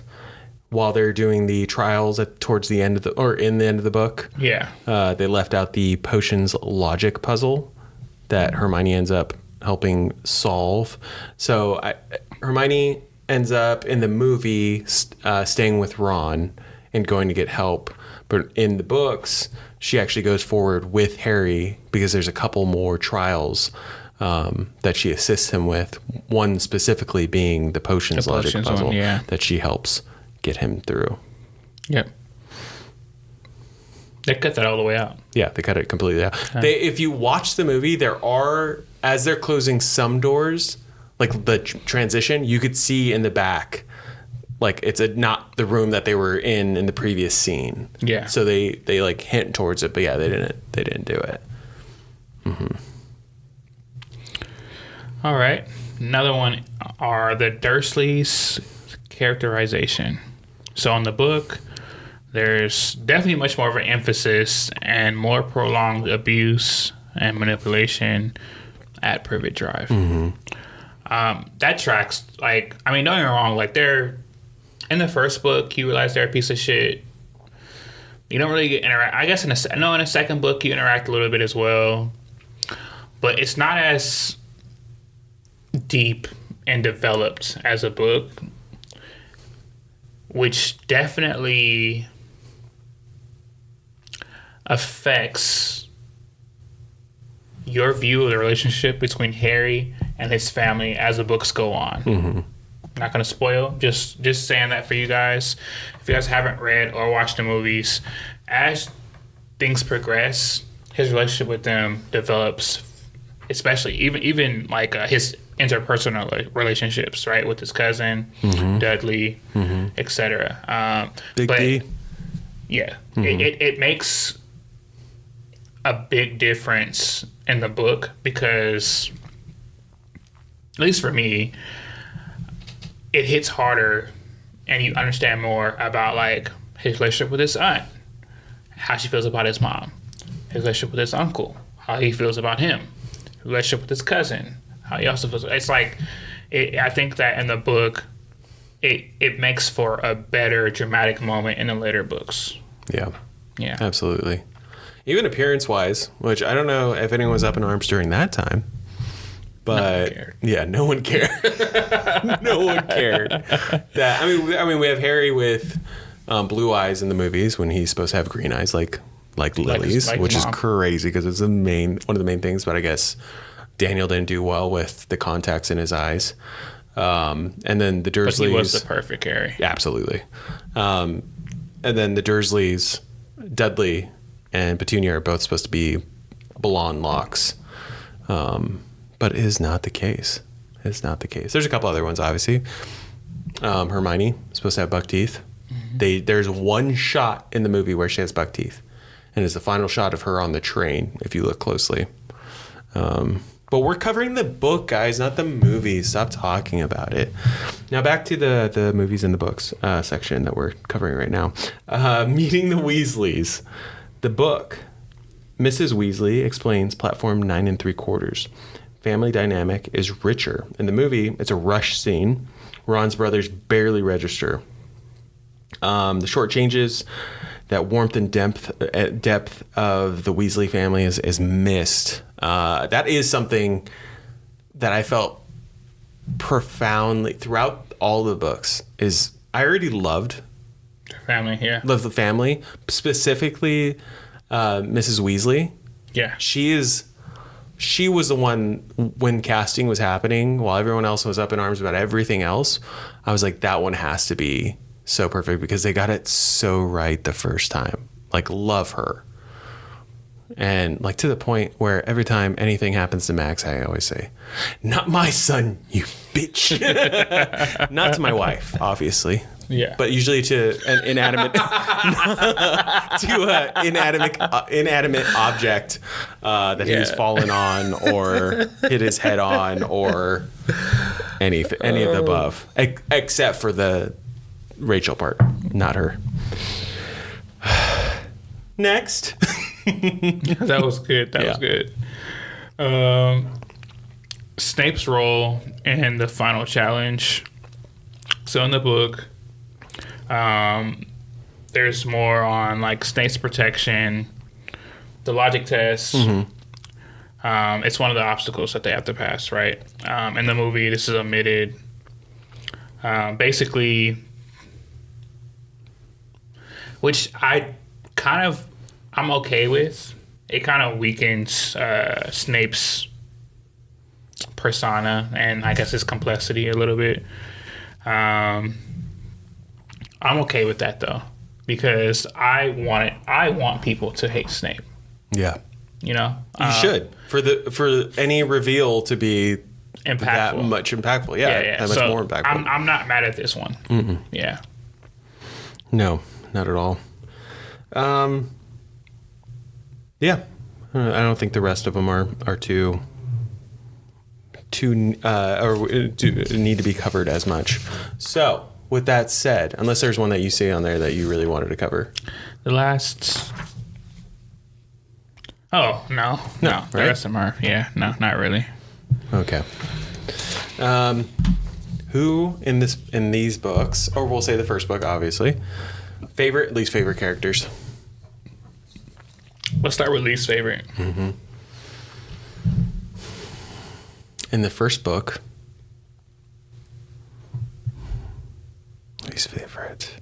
while they're doing the trials towards the end of in the end of the book. Yeah. They left out the potions logic puzzle that Hermione ends up helping solve. So Hermione ends up in the movie staying with Ron and going to get help. But in the books, she actually goes forward with Harry because there's a couple more trials that she assists him with. One specifically being the potions logic puzzle that she helps get him through. Yep. They cut that all the way out. Yeah, they cut it completely out. If you watch the movie, there are, as they're closing some doors, like the transition, you could see in the back, like it's not the room that they were in the previous scene. Yeah. So they like hint towards it, but yeah, they didn't do it. Mm-hmm. All right. Another one are the Dursleys' characterization. So in the book, there's definitely much more of an emphasis and more prolonged abuse and manipulation at Privet Drive. That tracks. Like, I mean, don't get me wrong. Like, they're in the first book, you realize they're a piece of shit. You don't really get interact. I guess in the second book, you interact a little bit as well, but it's not as deep and developed as a book. which definitely affects your view of the relationship between Harry and his family as the books go on. Mm-hmm. Not going to spoil, just saying that for you guys. If you guys haven't read or watched the movies, as things progress, his relationship with them develops, especially even like his interpersonal relationships, right, with his cousin, Dudley, etc. Big D. Yeah, it makes a big difference in the book because, at least for me, it hits harder and you understand more about like his relationship with his aunt, how she feels about his mom, his relationship with his uncle, how he feels about him, his relationship with his cousin, how he also feels. It's like, I think that in the book, it makes for a better dramatic moment in the later books. Yeah, absolutely. Even appearance-wise, which I don't know if anyone was up in arms during that time. But no one cared. No one cared. That I mean, we have Harry with blue eyes in the movies when he's supposed to have green eyes, like Lily's, which is crazy because it's one of the main things. But I guess Daniel didn't do well with the contacts in his eyes. And then the Dursleys. But he was the perfect Harry. Absolutely. And then the Dursleys, Dudley and Petunia are both supposed to be blonde locks. But it is not the case. It's not the case. There's a couple other ones, obviously. Hermione is supposed to have buck teeth. There's one shot in the movie where she has buck teeth. And it's the final shot of her on the train, if you look closely. But we're covering the book, guys, not the movies. Stop talking about it. Now back to the movies and the books section that we're covering right now. Meeting the Weasleys. The book. Mrs. Weasley explains platform 9 3/4. Family dynamic is richer. In the movie, it's a rush scene. Ron's brothers barely register. The short changes, that warmth and depth of the Weasley family is missed. That is something that I felt profoundly throughout all the books. Is I already loved the family. Yeah, loved the family, specifically Mrs. Weasley. Yeah, She was the one when casting was happening while everyone else was up in arms about everything else. I was like, that one has to be so perfect because they got it so right the first time. Like, love her. And like to the point where every time anything happens to Max, I always say, not my son, you bitch. Not to my wife, obviously. Yeah. But usually to an inanimate inanimate object that he's fallen on or hit his head on or any of the above, except for the Rachel part, not her. Next. That was good. That was good. Snape's role in the final challenge. So in the book, there's more on like Snape's protection, the logic test. It's one of the obstacles that they have to pass, right? In the movie, this is omitted. Basically, which I'm okay with. It kind of weakens Snape's persona and I guess his complexity a little bit. I'm okay with that though, because I want people to hate Snape. Yeah, you know, you should for any reveal to be impactful. That much impactful. Yeah, that much more impactful. I'm not mad at this one. Mm-mm. Yeah, no, not at all. Yeah, I don't think the rest of them are too or need to be covered as much. So, with that said, unless there's one that you see on there that you really wanted to cover, the last. Oh no, right? The rest of them are no, not really. Okay. Who in these books, or we'll say the first book, obviously, least favorite characters? Let's start with least favorite. Mm-hmm. In the first book, least favorite?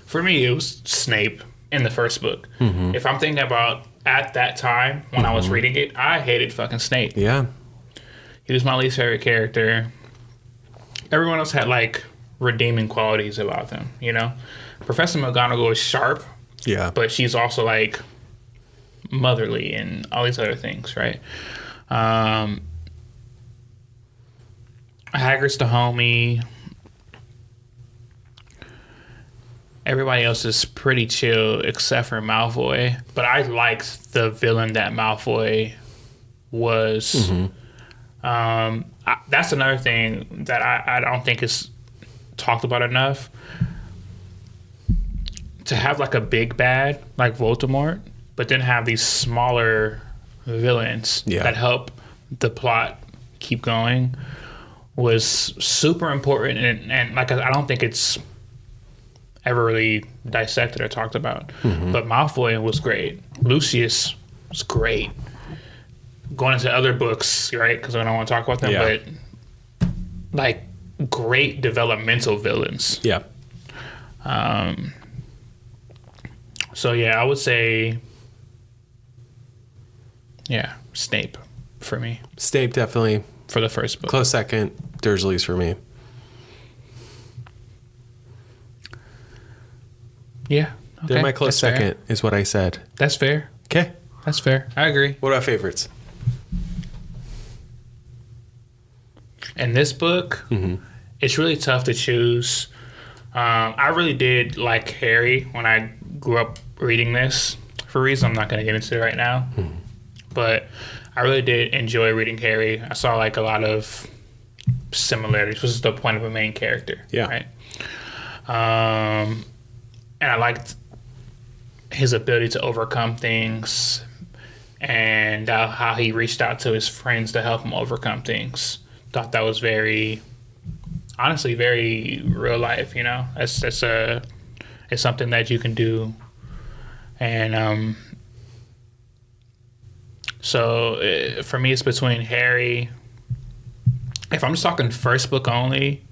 For me, it was Snape in the first book. Mm-hmm. If I'm thinking about at that time when I was reading it, I hated fucking Snape. Yeah. He was my least favorite character. Everyone else had like redeeming qualities about them, you know? Professor McGonagall is sharp, Yeah. but she's also like motherly and all these other things, right? Hagrid's the homie. Everybody else is pretty chill except for Malfoy. But I liked the villain that Malfoy was. That's another thing that I don't think is talked about enough. To have like a big bad like Voldemort, but then have these smaller villains that help the plot keep going was super important. And like, I don't think it's ever really dissected or talked about. But Malfoy was great. Lucius was great. Going into other books, right? Because I don't want to talk about them, but like great developmental villains. Yeah. So yeah, I would say, Snape for me Snape definitely. for the first book. Close second. Dursley's for me. Yeah, okay. They're my close That's second, fair. is what I said. That's fair. Okay. That's fair. I agree. What about favorites? In this book, it's really tough to choose. I really did like Harry when I grew up reading this. For reasons I'm not going to get into right now. But I really did enjoy reading Harry. I saw like a lot of similarities, which is the point of a main character. Yeah. Right? And I liked his ability to overcome things and how he reached out to his friends to help him overcome things. Thought that was honestly very real life, you know. It's something that you can do. And so for me, it's between Harry. If I'm just talking first book only,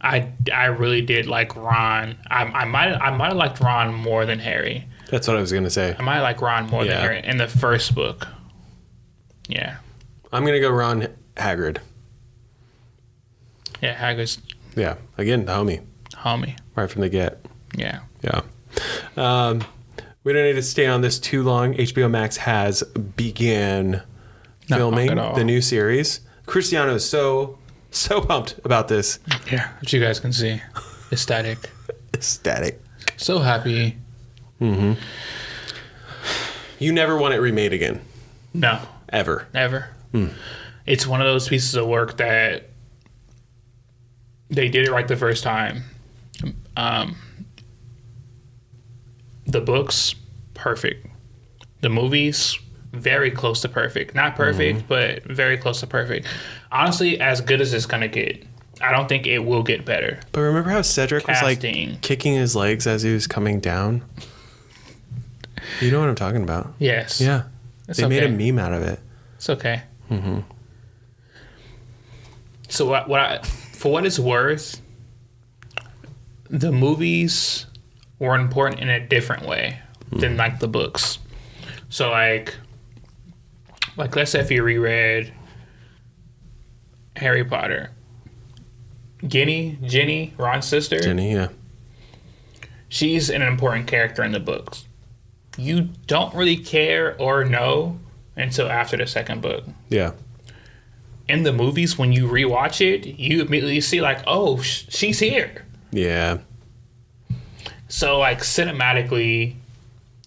I really did like Ron. I might have liked Ron more than Harry. That's what I was going to say. I might like Ron more than Harry in the first book. Yeah. I'm going to go Ron Hagrid. Yeah, Hagrid's Yeah. Again, the homie. homie. Right from the get. Yeah. Yeah. We don't need to stay on this too long. HBO Max has began filming at all. the new series. Cristiano is so pumped about this. Yeah, which you guys can see. Ecstatic. Ecstatic. So happy. You never want it remade again. No, Ever. never. It's one of those pieces of work that they did it right the first time. The books, perfect. The movies, very close to perfect. Not perfect, but very close to perfect. Honestly, as good as it's gonna get. I don't think it will get better. But remember how Cedric was Casting. like kicking his legs as he was coming down? You know what I'm talking about. Yes. Yeah. It's They made a okay. meme out of it. It's okay. So for what it's worth, the movies were important in a different way than like the books. So like let's say if you reread Harry Potter, Ginny, Ron's sister, Jenny, yeah. she's an important character in the books. You don't really care or know until after the second book. Yeah. In the movies, when you rewatch it, you immediately see like, oh, she's here. Yeah. So like cinematically,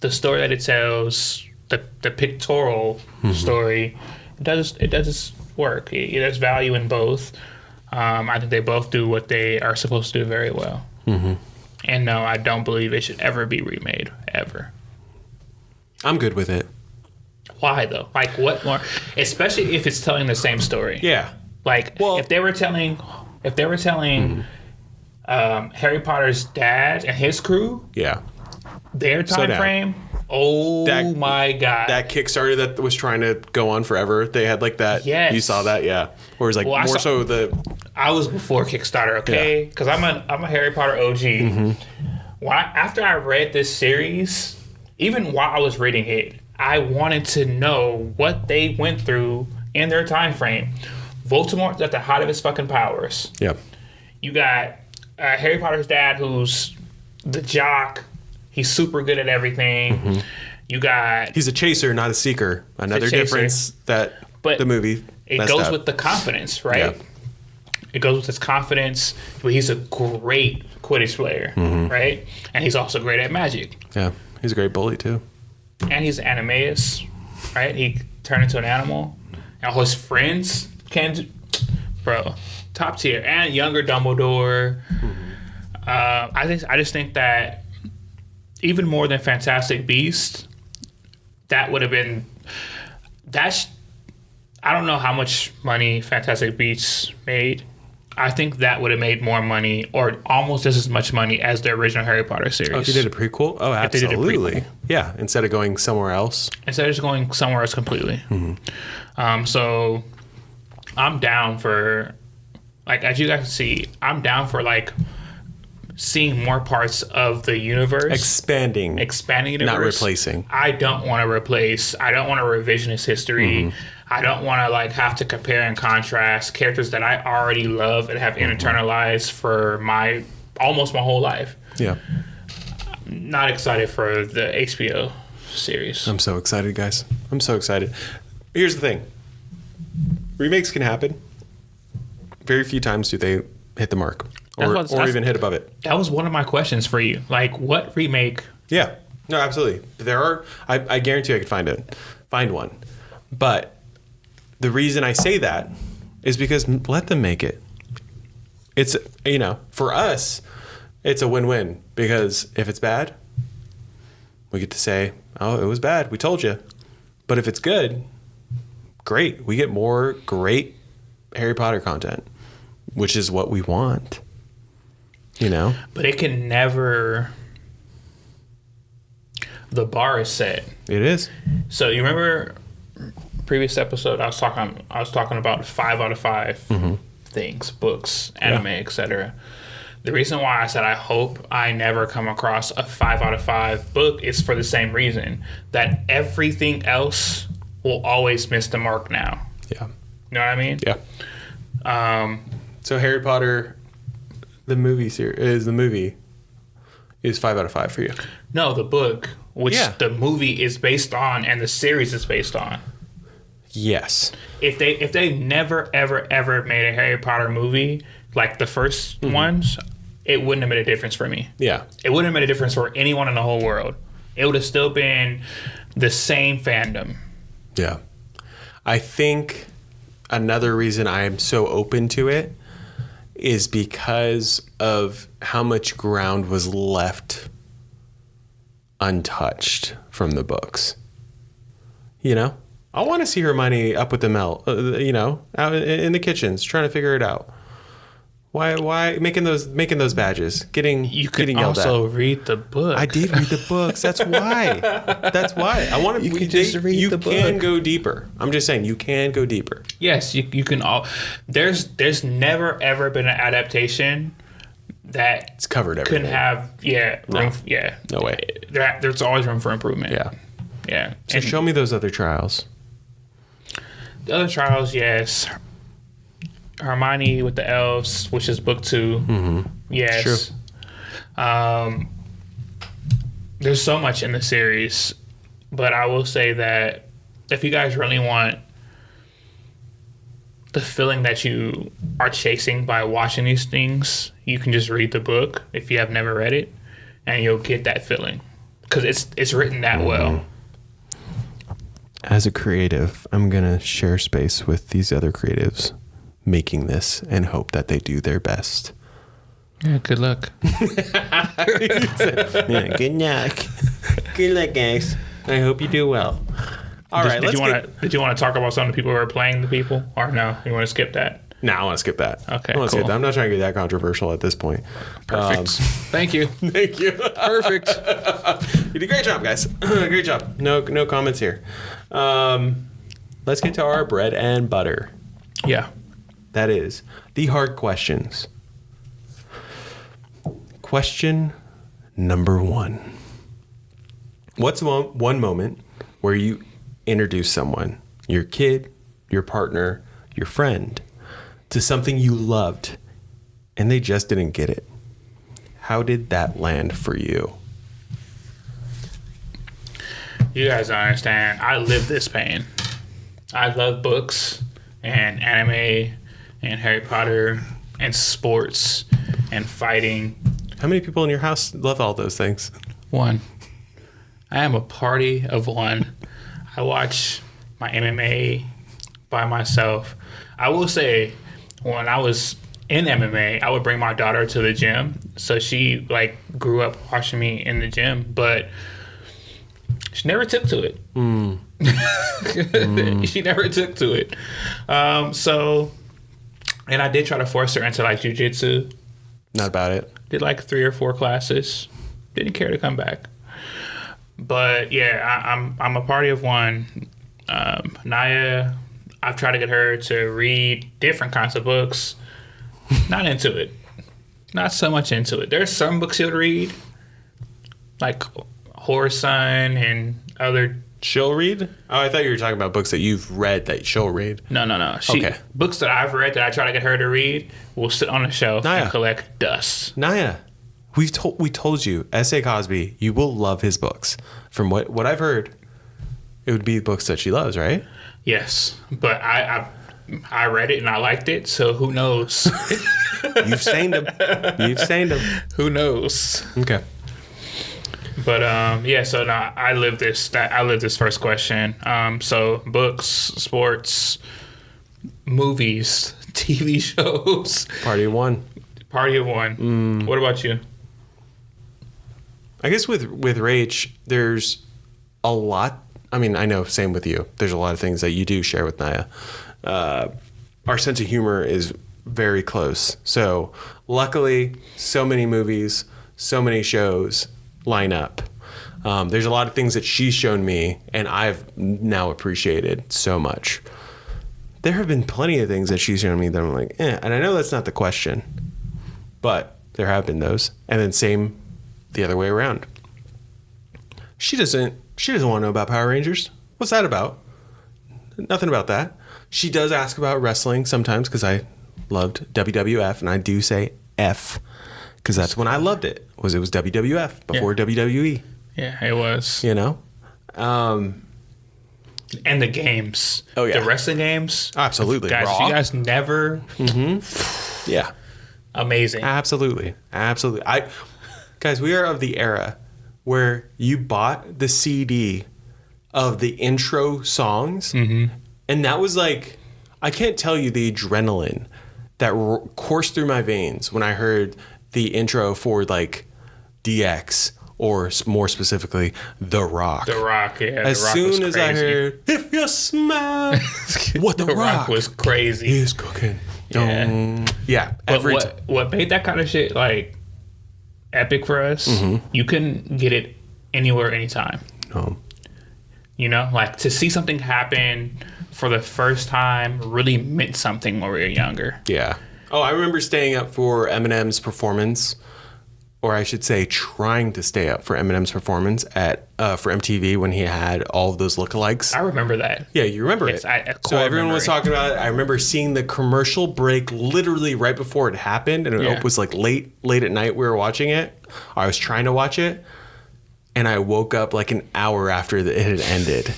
the story that it tells, the pictorial story, it does work. There's value in both. I think they both do what they are supposed to do very well. And no, I don't believe it should ever be remade, ever. I'm good with it. Why though? Like what more? Especially if it's telling the same story. Yeah. Like if they were telling Harry Potter's dad and his crew, Yeah. their time down. frame, Oh That- my god! That Kickstarter that was trying to go on forever. They had like that. Yes. You saw that, yeah. Or it was like Well, more so the. I was before Kickstarter, okay? Because I'm a Harry Potter OG. Mm-hmm. After I read this series, even while I was reading it, I wanted to know what they went through in their time frame. Voldemort's at the height of his fucking powers. Yeah. You got Harry Potter's dad, who's the jock. He's super good at everything. Mm-hmm. You got... He's a chaser, not a seeker. Another chaser. difference that But the movie it messed goes up. with the confidence, right? Yeah. It goes with his confidence. But he's a great Quidditch player, Mm-hmm. right? And he's also great at magic. Yeah. He's a great bully, too. And he's Animaeus, right? He turned into an animal. And all his friends can... Bro, top tier. And younger Dumbledore. I just think that even more than Fantastic Beasts, that would have been... I don't know how much money Fantastic Beasts made. I think that would have made more money, or almost just as much money as the original Harry Potter series. Oh, if you did a prequel? Oh, If they did a absolutely. prequel. Yeah, instead of going somewhere else. Instead of just going somewhere else completely. So I'm down for, like, as you guys can see, I'm down for, like, seeing more parts of the universe. Expanding. Expanding universe. Not replacing. I don't want to replace. I don't want to revisionist history. I don't want to like have to compare and contrast characters that I already love and have internalized for almost my whole life. Yeah. Not excited for the HBO series. I'm so excited, guys. I'm so excited. Here's the thing. Remakes can happen. Very few times do they hit the mark. Or even hit above it. That was one of my questions for you. Like, what remake? Yeah. No, absolutely. There are. I guarantee I could find one. But the reason I say that is because let them make it. It's, for us, it's a win-win. Because if it's bad, we get to say, oh, it was bad. We told you. But if it's good, great. We get more great Harry Potter content, which is what we want. But it can never... The bar is set. It is. So you remember previous episode I was talking about 5 out of 5 things, books, anime, etc. The reason why I said I hope I never come across a 5 out of 5 book is for the same reason, that everything else will always miss the mark now. Yeah. You know what I mean? Yeah. So Harry Potter, the movie is 5 out of 5 for you. No, the book, which the movie is based on and the series is based on. Yes. If they never ever made a Harry Potter movie like the first ones, it wouldn't have made a difference for me. Yeah. It wouldn't have made a difference for anyone in the whole world. It would have still been the same fandom. Yeah. I think another reason I am so open to it is because of how much ground was left untouched from the books. I want to see Hermione up with the out in the kitchens trying to figure it out. Why making those badges? Getting yelled also at. read the book. I did read the books. That's why. I want to. You can just read the book. You can go deeper. I'm just saying you can go deeper. Yes, you can all. There's never ever been an adaptation that It's covered everything. couldn't have room. No way. There's always room for improvement. Yeah. So And show me those other trials. the other trials, yes. Hermione with the elves, which is book 2. Mm-hmm. Yes. True. There's so much in the series, but I will say that if you guys really want the feeling that you are chasing by watching these things, you can just read the book if you have never read it, and you'll get that feeling because it's written that well. As a creative, I'm gonna share space with these other creatives making this and hope that they do their best. Yeah, good luck. Yeah, good luck. Good luck, guys. I hope you do well. All right, Did you want to talk about some of the people who are playing the people, or no? You want to skip that? No, I want to skip that. Okay, I want to cool. skip that. I'm not trying to get that controversial at this point. Perfect. Thank you. Thank you. Perfect. You did a great job, guys. Great job. No comments here. Let's get to our bread and butter. Yeah. That is the hard questions. Question number 1. What's one moment where you introduce someone, your kid, your partner, your friend, to something you loved and they just didn't get it? How did that land for you? You guys don't understand. I live this pain. I love books and anime and Harry Potter and sports and fighting. How many people in your house love all those things? 1. I am a party of 1. I watch my MMA by myself. I will say, when I was in MMA, I would bring my daughter to the gym. So she like grew up watching me in the gym, but she never took to it. She never took to it. And I did try to force her into like jujitsu. Not about it. Did like 3 or 4 classes. Didn't care to come back. But yeah, I'm a party of 1. Naya, I've tried to get her to read different kinds of books. Not into it. Not so much into it. There's some books she'll read, like Horror Sun and other. She'll read? Oh, I thought you were talking about books that you've read that she'll read. No. Okay. Books that I've read that I try to get her to read will sit on a shelf Naya. and collect dust. Naya, we told you, S.A. Cosby, you will love his books. From what I've heard, it would be books that she loves, right? Yes, but I read it and I liked it, so who knows? You've stained him. Who knows? Okay. But so now I live this first question. So books, sports, movies, TV shows. Party of 1. Party of 1. What about you? I guess with Rach, there's a lot. I mean, I know, same with you. There's a lot of things that you do share with Naya. Our sense of humor is very close. So luckily, so many movies, so many shows line up. There's a lot of things that she's shown me and I've now appreciated so much. There have been plenty of things that she's shown me that I'm like, and I know that's not the question, but there have been those. And then same the other way around. She doesn't want to know about Power Rangers. What's that about? Nothing about that. She does ask about wrestling sometimes because I loved WWF, and I do say F because that's when I loved it. It was WWF before WWE. Yeah, it was. You know? And the games. Oh, yeah. The wrestling games. Absolutely. Guys, Raw. if you guys never... Yeah. Amazing. Absolutely. Guys, we are of the era where you bought the CD of the intro songs, and that was like, I can't tell you the adrenaline that coursed through my veins when I heard the intro for like DX or more specifically The Rock. The Rock, yeah. As The Rock soon was as crazy. I heard, if you smell what The Rock was crazy. is cooking. Yeah. Yeah. But what made that kind of shit like epic for us, you couldn't get it anywhere, anytime. No. You know, like to see something happen for the first time really meant something when we were younger. Yeah. Oh, I remember staying up for Eminem's performance, or I should say trying to stay up for Eminem's performance for MTV when he had all of those lookalikes. I remember that. Yeah, you remember it. So everyone was talking about it. I remember seeing the commercial break literally right before it happened, and it was like late at night we were watching it. I was trying to watch it, and I woke up like an hour after it had ended.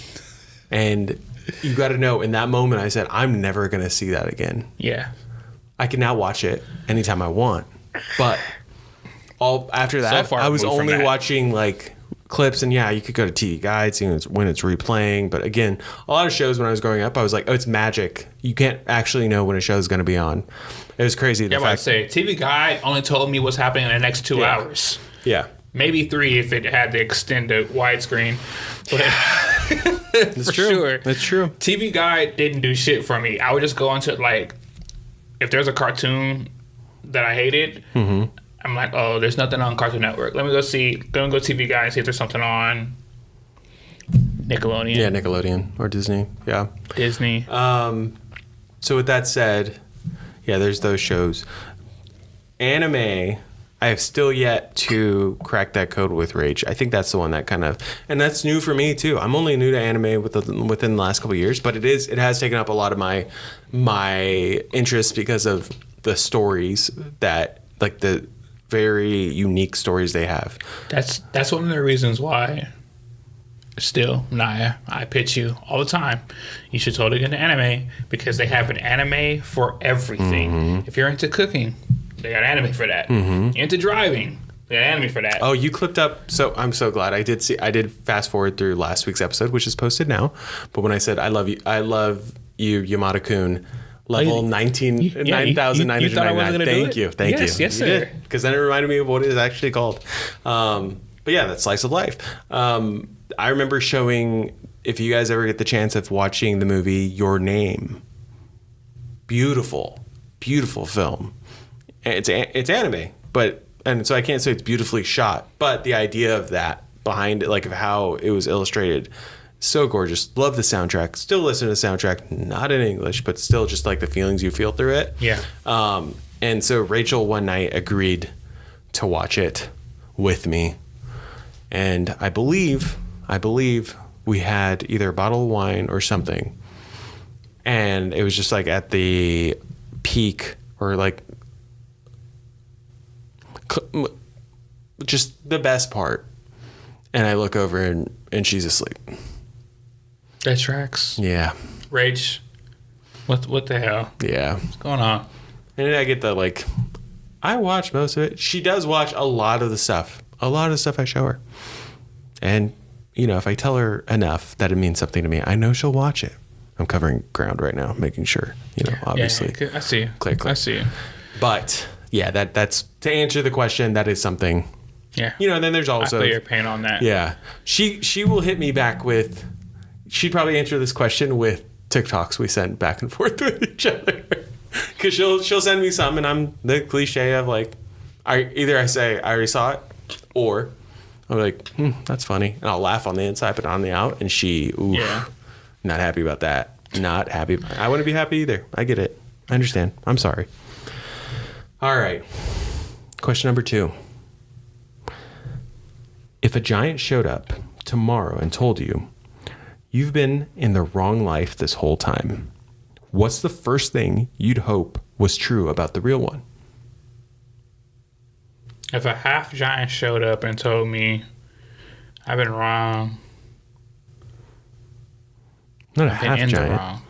And you got to know, in that moment, I said, I'm never going to see that again. Yeah. I can now watch it anytime I want. But after that, I was only watching like clips, and you could go to TV Guide, seeing when it's replaying. But again, a lot of shows when I was growing up, I was like, oh, it's magic. You can't actually know when a show is going to be on. It was crazy. Yeah, I say TV Guide only told me what's happening in the next 2 hours. Yeah. Maybe 3 if it had to extend to widescreen. But That's true. Sure. That's true. TV Guide didn't do shit for me. I would just go onto like if there's a cartoon that I hated, I'm like, oh, there's nothing on Cartoon Network. Let me go TV Guide and see if there's something on Nickelodeon. Yeah, Nickelodeon or Disney. Yeah. Disney. So with that said, yeah, there's those shows. Anime, I have still yet to crack that code with Rage. I think that's the one that kind of, and that's new for me too. I'm only new to anime within the last couple of years, but it has taken up a lot of my interest because of the stories that, like, the very unique stories they have. That's one of the reasons why. Still, Naya, I pitch you all the time. You should totally get into anime because they have an anime for everything. If you're into cooking, they got anime for that. You're into driving, they got anime for that. Oh, you clicked up. So I'm so glad. I did fast forward through last week's episode, which is posted now. But when I said I love you, Yamada-kun, level 9,999. Thank you. Yes, sir. Because then it reminded me of what it is actually called. But yeah, that's Slice of Life. I remember showing, if you guys ever get the chance of watching the movie Your Name. Beautiful, beautiful film. It's anime, and so I can't say it's beautifully shot, but the idea of that behind it, like of how it was illustrated, so gorgeous. Love the soundtrack. Still listen to the soundtrack, not in English, but still just like the feelings you feel through it. Yeah. And so Rachel one night agreed to watch it with me, and I believe we had either a bottle of wine or something, and it was just like at the peak or like just the best part, and I look over and she's asleep. That tracks. Yeah. Rach, what the hell? Yeah. What's going on? And then I get the, like, I watch most of it. She does watch a lot of the stuff. I show her. And, you know, if I tell her enough that it means something to me, I know she'll watch it. I'm covering ground right now, making sure, you know, obviously. Yeah, I see you. Click. I see you. But yeah, that's to answer the question. That is something. Yeah. You know, and then there's also. I feel your pain on that. Yeah, she will hit me back with. She'd probably answer this question with TikToks we send back and forth with each other, because she'll send me some, and I'm the cliche of like, I say I already saw it, or I'm like, that's funny, and I'll laugh on the inside, but on the out, and she, not happy about that. Not happy. I wouldn't be happy either. I get it. I understand. I'm sorry. All right. Question number 2. If a giant showed up tomorrow and told you, you've been in the wrong life this whole time, what's the first thing you'd hope was true about the real one? If a half giant showed up and told me I've been wrong. Not a half giant.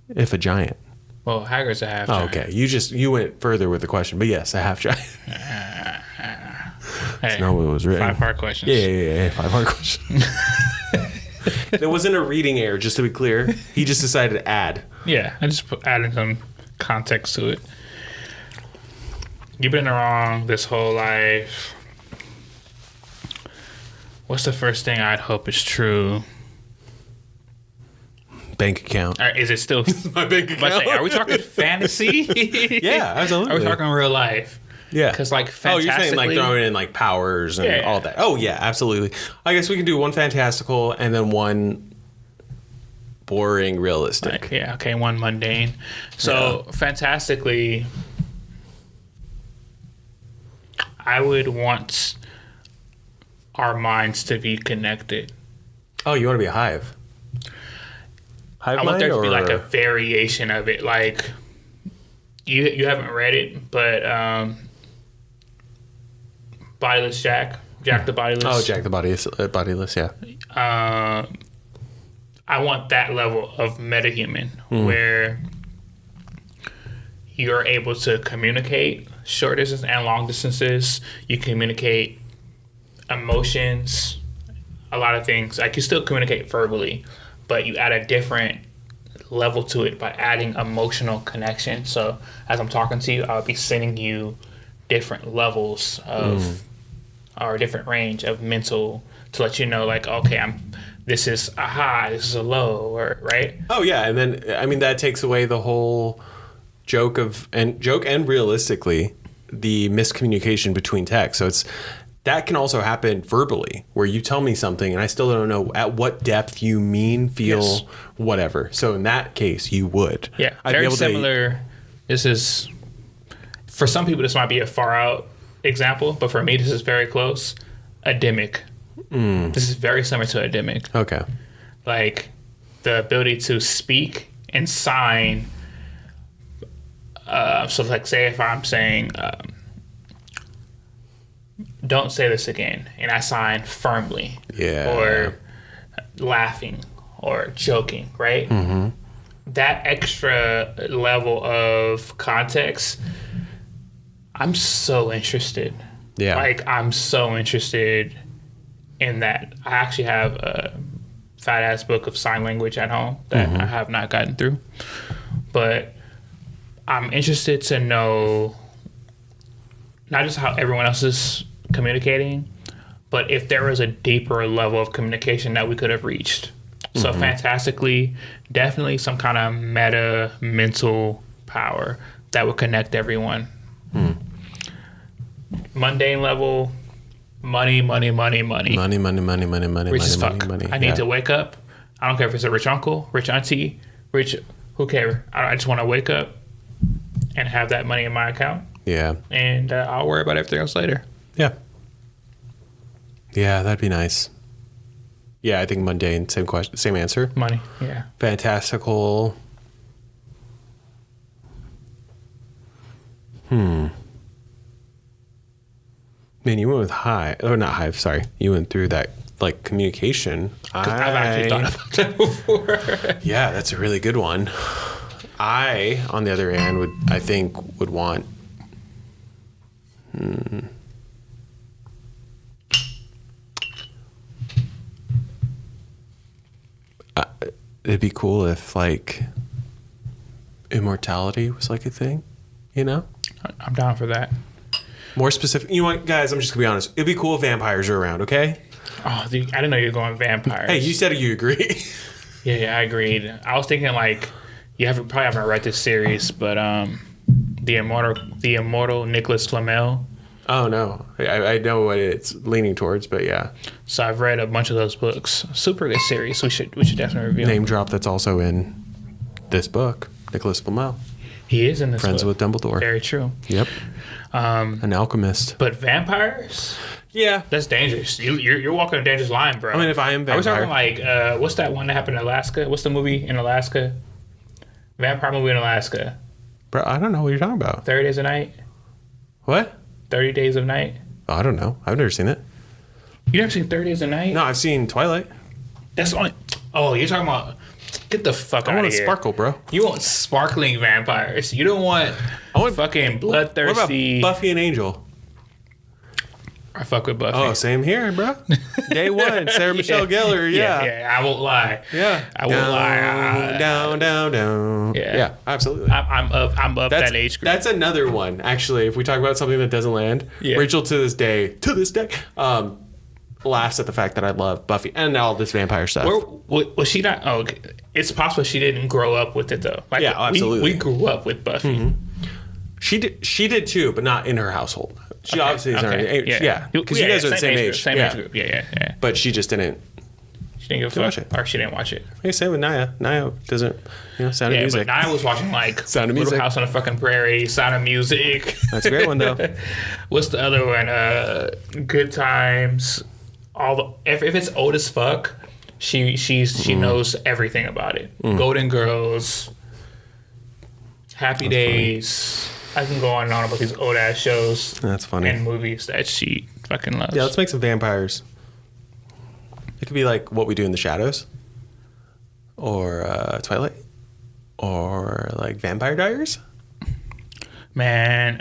If a giant. Well, Hagrid's a half giant. Okay. You went further with the question, but yes, a half giant. That's not what it was written. 5-part questions. Yeah. 5-part questions. There wasn't a reading error, just to be clear. He just decided to add. Yeah, I just added some context to it. You've been wrong this whole life. What's the first thing I'd hope is true? Bank account. Is it still my bank account? Are we talking fantasy? Yeah, absolutely. Are we talking real life? Yeah. Because, like, fantastically... Oh, you're saying, like, throwing in, like, powers and all that. Oh, yeah, absolutely. I guess we can do one fantastical and then one boring realistic. Like, one mundane. So, fantastically, I would want our minds to be connected. Oh, you want to be a hive? I want there to be, like, a variation of it. Like, you haven't read it, but... Bodiless Jack the Bodiless. Oh, Jack the Bodiless, yeah. I want that level of metahuman where you're able to communicate short distance and long distances. You communicate emotions, a lot of things. Like, you still communicate verbally, but you add a different level to it by adding emotional connection. So as I'm talking to you, I'll be sending you different levels of or a different range of mental to let you know, like, okay, this is a high, this is a low, or right? Oh yeah, and then I mean that takes away the whole joke and realistically the miscommunication between text. So that can also happen verbally, where you tell me something and I still don't know at what depth you mean, feel, whatever. So in that case, you would. Yeah, I'd very be able similar. This is, for some people, this might be a far out example, but for me, this is very close. Ademic. This is very similar to ademic. Okay. Like the ability to speak and sign. So like, say if I'm saying, don't say this again, and I sign firmly, or laughing or joking, right? Mm-hmm. That extra level of context, I'm so interested. Yeah. Like, I'm so interested in that. I actually have a fat ass book of sign language at home that I have not gotten through, but I'm interested to know not just how everyone else is communicating, but if there was a deeper level of communication that we could have reached. So fantastically, definitely some kind of meta mental power that would connect everyone. Mundane level, money. Money. Rich as fuck. I need to wake up. I don't care if it's a rich uncle, rich auntie, rich, who cares? I just want to wake up and have that money in my account. Yeah. And I'll worry about everything else later. Yeah. Yeah, that'd be nice. Yeah, I think mundane, same question, same answer. Money, yeah. Fantastical. Man, you went with not hive, sorry. You went through that, like, communication. I've actually thought about that before. Yeah, that's a really good one. I, on the other hand, would want... it'd be cool if, like, immortality was, like, a thing, you know? I'm down for that. More specific. You know what, guys, I'm just going to be honest. It'd be cool if vampires are around, okay? Oh, dude, I didn't know you were going vampires. Hey, you said you agree. Yeah, I agreed. I was thinking, like, probably haven't read this series, but the immortal Nicholas Flamel. Oh, no. I know what it's leaning towards, but yeah. So I've read a bunch of those books. Super good series. We should definitely review. Name drop that's also in this book, Nicholas Flamel. He is in this Friends book. with Dumbledore. Very true. Yep. An alchemist. But vampires? Yeah. That's dangerous. You're walking a dangerous line, bro. I mean, if I am vampire. Are we talking like, what's that one that happened in Alaska? What's the movie in Alaska? Vampire movie in Alaska. Bro, I don't know what you're talking about. 30 Days of Night? What? 30 Days of Night? Oh, I don't know. I've never seen it. You never seen 30 Days of Night? No, I've seen Twilight. That's only... Oh, you're talking about... Get the fuck out of here. I want to sparkle, bro. You want sparkling vampires. You don't want... I want fucking bloodthirsty... What about Buffy and Angel? I fuck with Buffy. Oh, same here, bro. Day one, Sarah Michelle Gellar, yeah. Yeah, I won't lie. Yeah. I won't lie. Down. Yeah, absolutely. I'm of that age group. That's another one, actually. If we talk about something that doesn't land, Rachel to this day, laughs at the fact that I love Buffy and all this vampire stuff. Was she not? Oh, okay. It's possible she didn't grow up with it, though. Like, yeah, absolutely. We grew up with Buffy. Mm-hmm. She did too, but not in her household. She obviously is in her age. Yeah. Because you guys are the same age. Same age group. Yeah. But she just didn't. She didn't give a fuck. Or she didn't watch it. Hey, same with Naya. Naya doesn't, Sound of Music. But Naya was watching, like, Sound of Music. Little House on the Fucking Prairie, Sound of Music. That's a great one, though. What's the other one? Good Times. If it's old as fuck, she knows everything about it. Golden Girls, Happy Days. I can go on and on about these old ass shows. That's funny. And movies that she fucking loves. Yeah, let's make some vampires. It could be like What We Do in the Shadows, or Twilight, or like Vampire Diaries. Man,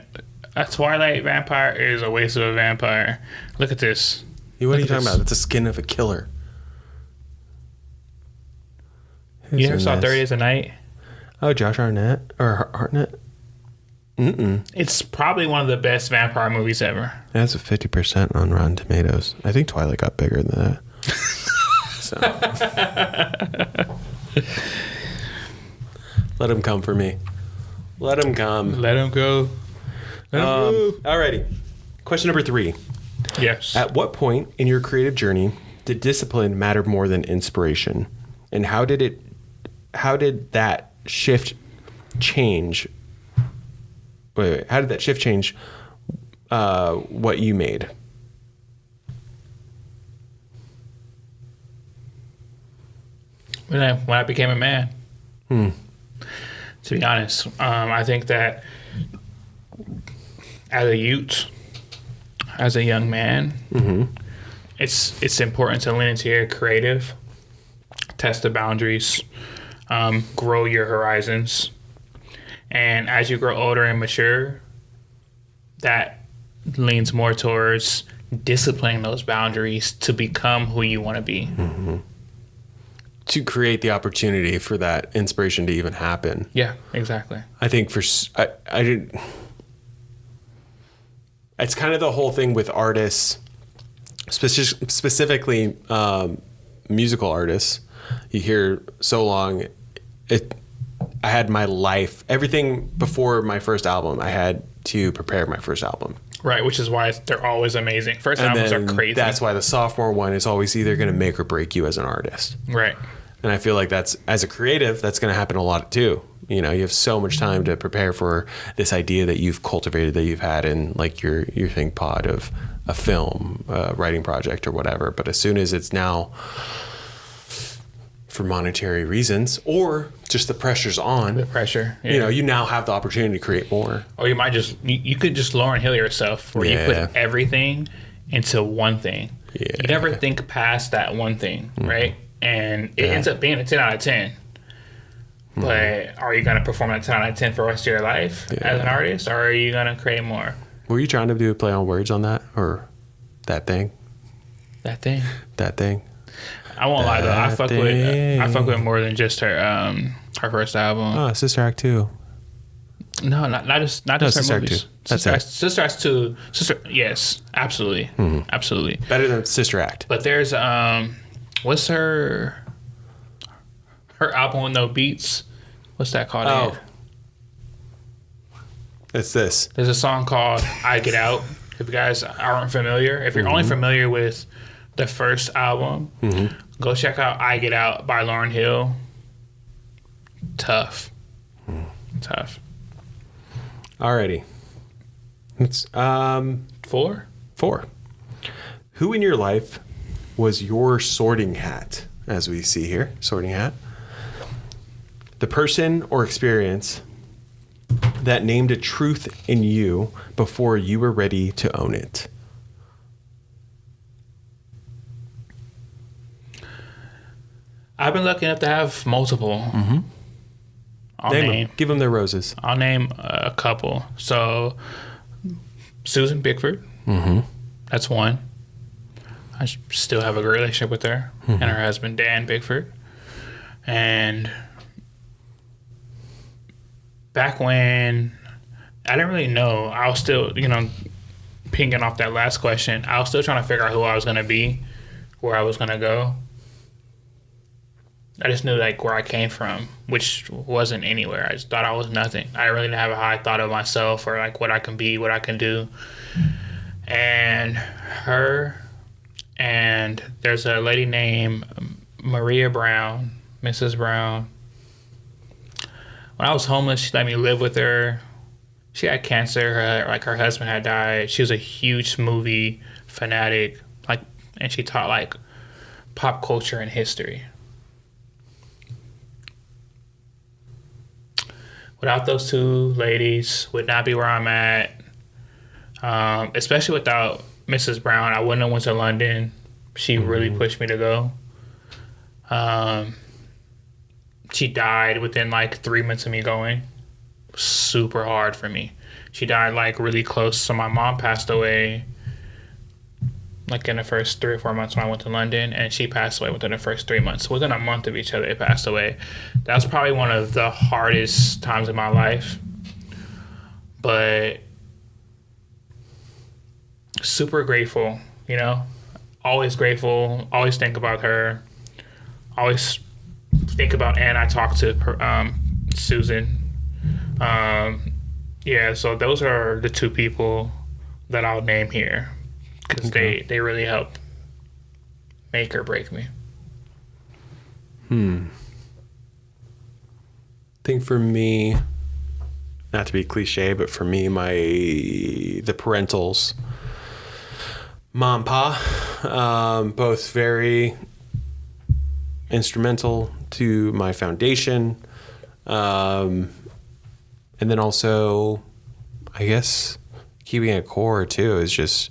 a Twilight vampire is a waste of a vampire. Look at this. What are you talking about? It's the skin of a killer. You never saw 30 Days a Night? Oh, Josh Hartnett? Or Hartnett? It's probably one of the best vampire movies ever. That's a 50% on Rotten Tomatoes. I think Twilight got bigger than that. So. Let him come for me. Let them come. Let him go. Let him go. Alrighty. Question number 3. Yes. At what point in your creative journey did discipline matter more than inspiration? And how did that shift change? Wait, how did that shift change what you made? When I became a man. To be honest, I think that as a youth, as a young man, it's important to lean into your creative, test the boundaries, grow your horizons. And as you grow older and mature, that leans more towards disciplining those boundaries to become who you want to be. To create the opportunity for that inspiration to even happen. Yeah, exactly. I think I did. It's kind of the whole thing with artists, specifically musical artists. You hear so long. I had my life, everything before my first album. I had to prepare my first album. Right, which is why they're always amazing. First And albums then are crazy. that's why the sophomore one is always either going to make or break you as an artist. Right. And I feel like that's, as a creative, that's going to happen a lot too. You know, you have so much time to prepare for this idea that you've cultivated, that you've had in like your think pod of a film, writing project or whatever. But as soon as it's now for monetary reasons or just the pressure's on, The pressure. Yeah. you know, you now have the opportunity to create more. Or you might just, you could just Lauryn Hill yourself where you Yeah. put everything into one thing. Yeah. You never think past that one thing, right? And it ends up being a 10 out of 10. But are you going to perform at 10 out of 10 for the rest of your life as an artist? Or are you going to create more? Were you trying to do a play on words on that or that thing? That thing. That thing? I won't lie though. I That fuck with more than just her first album. Oh, Sister Act 2. No, not just her Sister Act movies. 2. That's Sister Act 2. Yes, absolutely. Absolutely. Better than Sister Act. But there's what's her album with no beats? What's that called? Oh. again? It's this. There's a song called I Get Out. If you guys aren't familiar, if you're only familiar with the first album, go check out I Get Out by Lauryn Hill. Tough. Tough. Alrighty. It's 4? 4. Who in your life was your sorting hat, as we see here? Sorting hat. The person or experience that named a truth in you before you were ready to own it. I've been lucky enough to have multiple. Give them their roses. I'll name a couple. So, Susan Bickford. That's one. I still have a good relationship with her and her husband, Dan Bickford. And back when I didn't really know, I was still, pinging off that last question, I was still trying to figure out who I was going to be, where I was going to go. I just knew where I came from, which wasn't anywhere. I just thought I was nothing. I really didn't have a high thought of myself or what I can be, what I can do. And her, and there's a lady named Maria Brown, Mrs. Brown. When I was homeless, she let me live with her. She had cancer. Her husband had died. She was a huge movie fanatic, and she taught pop culture and history. Without those two ladies, would not be where I'm at. Especially without Mrs. Brown, I wouldn't have went to London. She really pushed me to go. She died within 3 months of me going. Super hard for me. She died really close. So my mom passed away in the first 3 or 4 months when I went to London, and she passed away within the first 3 months. So within a month of each other, they passed away. That was probably one of the hardest times in my life. But super grateful, always grateful, always think about her, always think about Anne. I talked to Susan Yeah, so those are the two people that I'll name here because they really help make or break me. I think for me, not to be cliche, but for me, the parentals, mom, pa, both very instrumental to my foundation. And then also, I guess, keeping it core too is just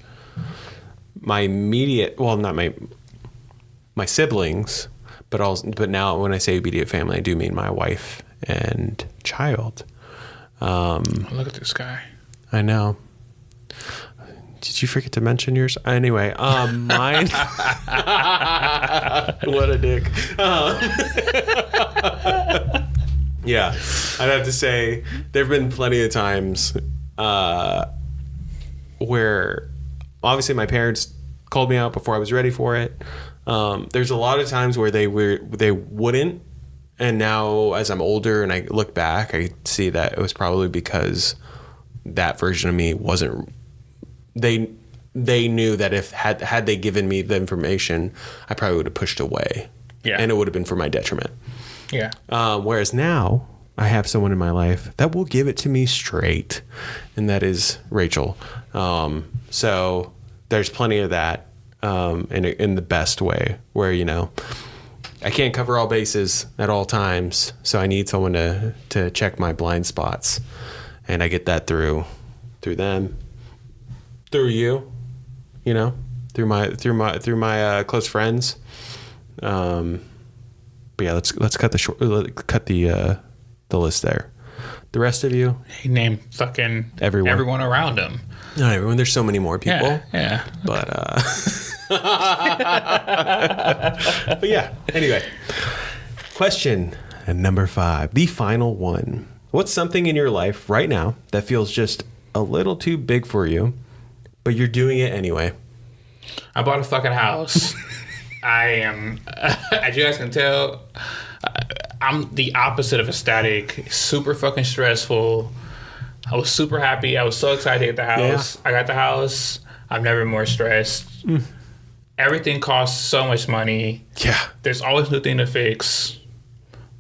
my immediate, well, not my siblings, but now when I say immediate family, I do mean my wife and child. Look at this guy. I know. Did you forget to mention yours? Anyway, mine. What a dick. Yeah, I'd have to say there have been plenty of times where obviously my parents called me out before I was ready for it. There's a lot of times where they wouldn't. And now as I'm older and I look back, I see that it was probably because that version of me wasn't, they knew that if had they given me the information, I probably would have pushed away. Yeah. And it would have been for my detriment. Yeah. Whereas now I have someone in my life that will give it to me straight, and that is Rachel. So there's plenty of that in the best way where, you know, I can't cover all bases at all times, so I need someone to check my blind spots, and I get that through them, through you, you know, through my close friends. But yeah, let's cut the list there. The rest of you, He named fucking Everyone. everyone around him. not everyone. There's so many more people. Yeah. But but yeah. Anyway, question number 5, the final one. What's something in your life right now that feels just a little too big for you, but you're doing it anyway? I bought a fucking house. I am, as you guys can tell, I'm the opposite of ecstatic. Super fucking stressful. I was super happy. I was so excited to get the house. Yeah. I got the house. I've never been more stressed. Everything costs so much money. Yeah. There's always a new thing to fix.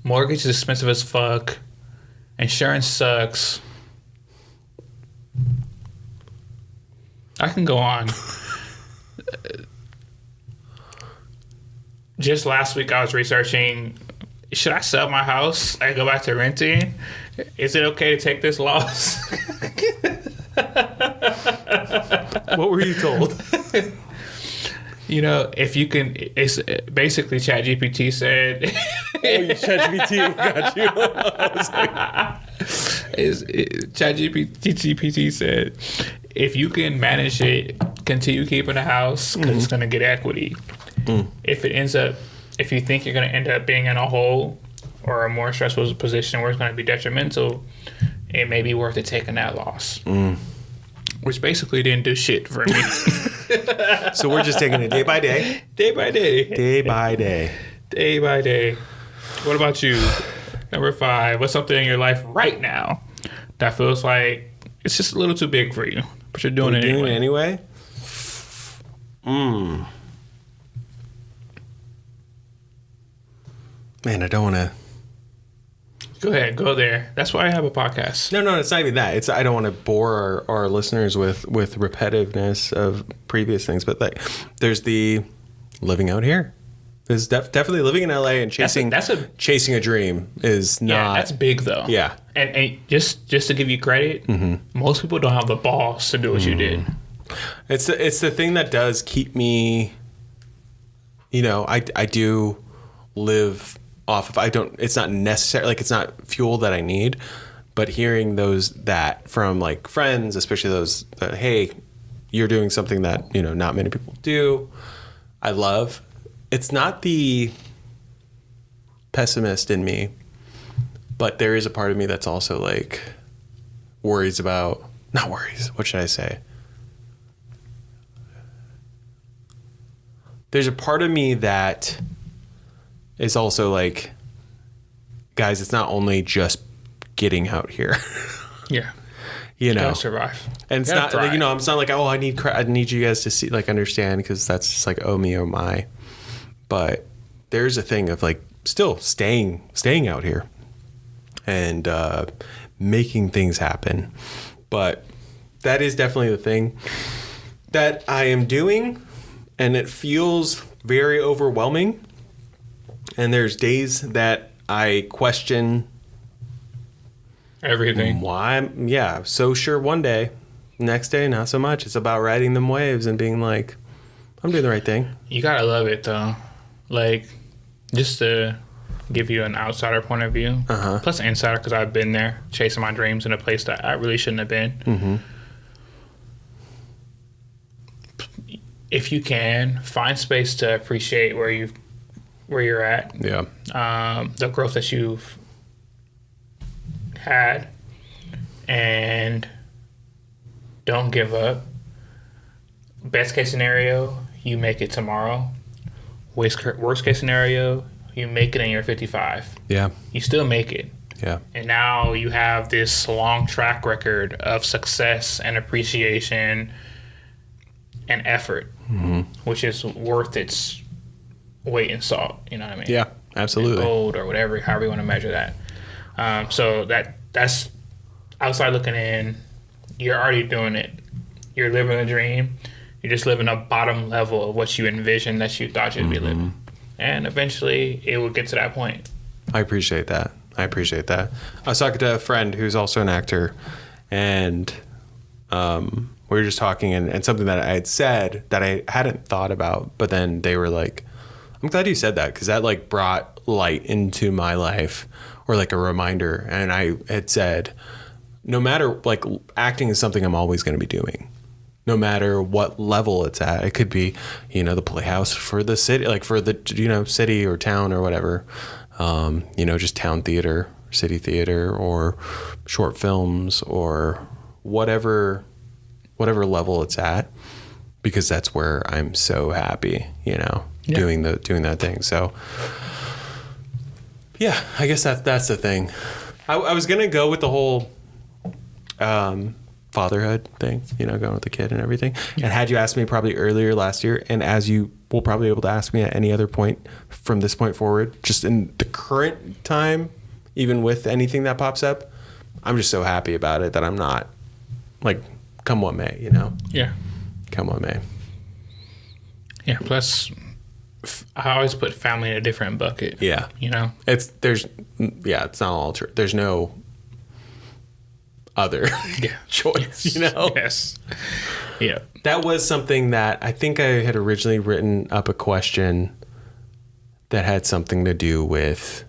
Mortgage is expensive as fuck. Insurance sucks. I can go on. Just last week I was researching, should I sell my house and go back to renting? Is it okay to take this loss? What were you told? You know, if you can, it's basically ChatGPT said. ChatGPT got you. ChatGPT said, if you can manage it, continue keeping the house because it's going to get equity. If you think you're going to end up being in a hole or a more stressful position where it's going to be detrimental, it may be worth it taking that loss. Which basically didn't do shit for me. So we're just taking it day by day. Day by day. Day by day. Day by day. What about you? Number 5. What's something in your life right now that feels like it's just a little too big for you, but you're doing it anyway? Man, I don't want to. Go ahead, go there. That's why I have a podcast. No, it's not even that. I don't want to bore our listeners with repetitiveness of previous things, but like, there's the living out here. There's definitely living in LA and chasing a dream is not. Yeah, that's big though. Yeah, and just to give you credit, most people don't have the balls to do what you did. It's the thing that does keep me. You know, I do live off of. It's not necessary. Like, it's not fuel that I need, but hearing that from like friends, especially those that, hey, you're doing something that, you know, not many people do. I love. It's not the pessimist in me, but there is a part of me that's also like not worries. What should I say? There's a part of me that is also like, guys, it's not only just getting out here. Yeah. You know, Gotta survive. and it's not like, you know, it's not like, oh, I need you guys to see, like, understand, because that's just like, oh me, oh my. But there's a thing of like still staying out here and making things happen. But that is definitely the thing that I am doing, and it feels very overwhelming. And there's days that I question everything. why. Yeah, so sure one day, next day not so much. It's about riding them waves and being like, I'm doing the right thing. You gotta love it though. Like, just to give you an outsider point of view, plus an insider, because I've been there chasing my dreams in a place that I really shouldn't have been. Mm-hmm. If you can find space to appreciate where you're at, Yeah. The growth that you've had, and don't give up. Best case scenario, you make it tomorrow. Worst case scenario, you make it and you're 55. Yeah. You still make it. Yeah. And now you have this long track record of success and appreciation and effort, which is worth its weight in salt. You know what I mean? Yeah, absolutely. And gold or whatever, however you want to measure that. So that's outside looking in. You're already doing it. You're living a dream. You're just living a bottom level of what you envisioned that you thought you'd be living. And eventually it will get to that point. I appreciate that. I was talking to a friend who's also an actor, and we were just talking, and something that I had said that I hadn't thought about, but then they were like, I'm glad you said that, because that like brought light into my life, or like a reminder. And I had said, no matter, like, acting is something I'm always going to be doing. No matter what level it's at. It could be, you know, the Playhouse for the city, like for the, you know, city or town or whatever. You know, just town theater, city theater, or short films, or whatever level it's at, because that's where I'm so happy, you know, doing that thing. So yeah, I guess that's the thing. I was going to go with the whole, fatherhood thing, you know, going with the kid and everything. And had you asked me probably earlier last year, and as you will probably be able to ask me at any other point from this point forward, just in the current time, even with anything that pops up, I'm just so happy about it that I'm not, like, come what may, you know? Yeah. Come what may. Yeah. Plus, I always put family in a different bucket. Yeah. You know? It's not all true. There's no other choice, you know? Yes. Yeah. That was something that I think I had originally written up a question that had something to do with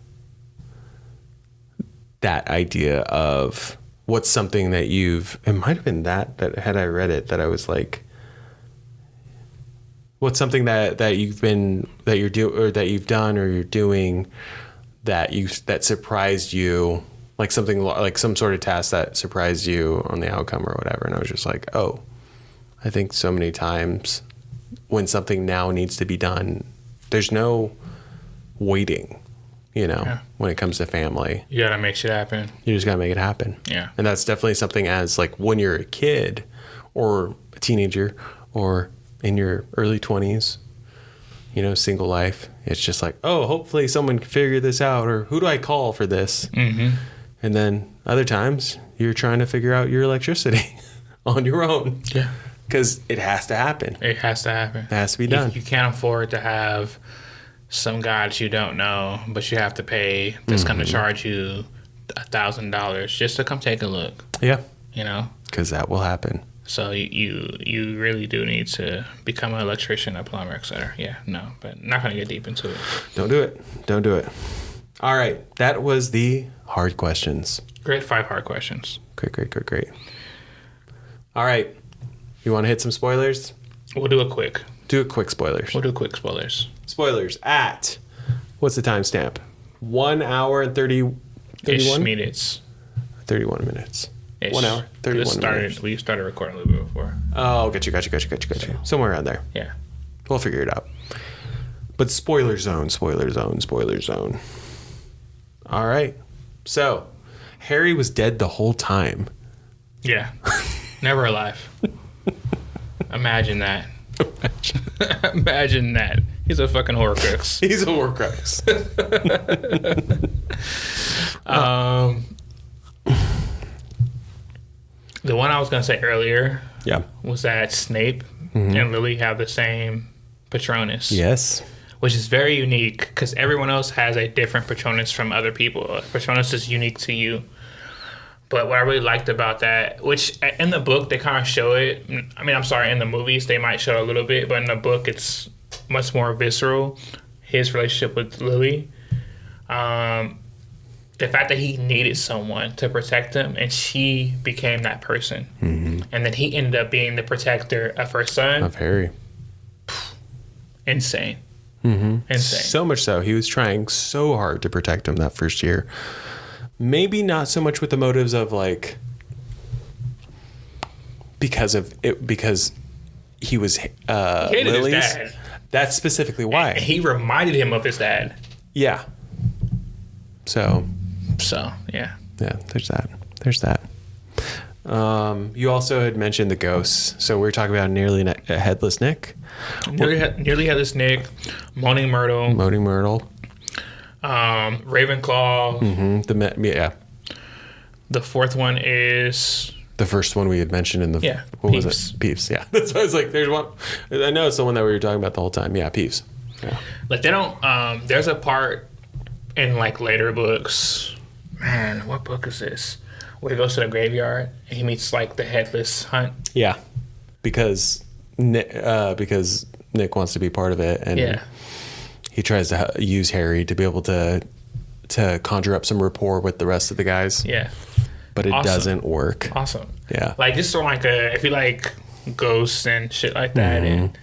that idea of what's something that it might have been that had I read it, that I was like, what's something that you've done or you're doing that surprised you, like something like some sort of task that surprised you on the outcome or whatever. And I was just like, oh, I think so many times when something now needs to be done, there's no waiting, you know, when it comes to family. You gotta make shit happen. You just gotta make it happen. Yeah. And that's definitely something, as like when you're a kid or a teenager or in your early 20s, you know, single life, it's just like, oh, hopefully someone can figure this out, or who do I call for this? Mm-hmm. And then other times you're trying to figure out your electricity on your own. Yeah. Because it has to happen. It has to happen. It has to be done. You can't afford to have some guy that you don't know, but you have to pay, that's going to charge you $1,000 just to come take a look. Yeah. You know? Because that will happen. So you really do need to become an electrician, a plumber, etc. Yeah, no, but not going to get deep into it. Don't do it. All right. That was the hard questions. Great 5 hard questions. Great. All right. You want to hit some spoilers? We'll do a quick. Spoilers. We'll do quick spoilers. Spoilers at, what's the timestamp? 1 hour and 31 minutes. 31 minutes. Ish. 1 hour, 31 minutes. We started recording a little bit before. Oh, got you. Somewhere around there. Yeah. We'll figure it out. But spoiler zone. All right. So, Harry was dead the whole time. Yeah. Never alive. Imagine that. Imagine that. He's a fucking Horcrux. He's a Horcrux. The one I was going to say earlier Yeah. was that Snape and Lily have the same Patronus. Yes. Which is very unique because everyone else has a different Patronus from other people. Patronus is unique to you. But what I really liked about that, which in the book they kind of show it. I mean, I'm sorry, in the movies they might show it a little bit, but in the book it's much more visceral. His relationship with Lily. The fact that he needed someone to protect him and she became that person. And then he ended up being the protector of her son. Of Harry. Insane. Insane. So much so. He was trying so hard to protect him that first year. Maybe not so much with the motives of like because he was hated Lily's. his dad. That's specifically why. And he reminded him of his dad. Yeah. So yeah. Yeah, there's that. You also had mentioned the ghosts. So we're talking about nearly a headless Nick. Nearly headless Nick, Moaning Myrtle, Ravenclaw. Yeah. The fourth one is the first one we had mentioned in the what Peeves. was it? Peeves. Yeah, that's why I was like, there's one. I know it's the one that we were talking about the whole time. Yeah, Peeves. Yeah. Like they don't. There's a part in like later books. Man, what book is this? Where he goes to the graveyard and he meets like the headless hunt. Yeah, because Nick wants to be part of it, and he tries to use Harry to be able to conjure up some rapport with the rest of the guys. Yeah, but it doesn't work. Awesome. Yeah, like just so like if you like ghosts and shit like that, and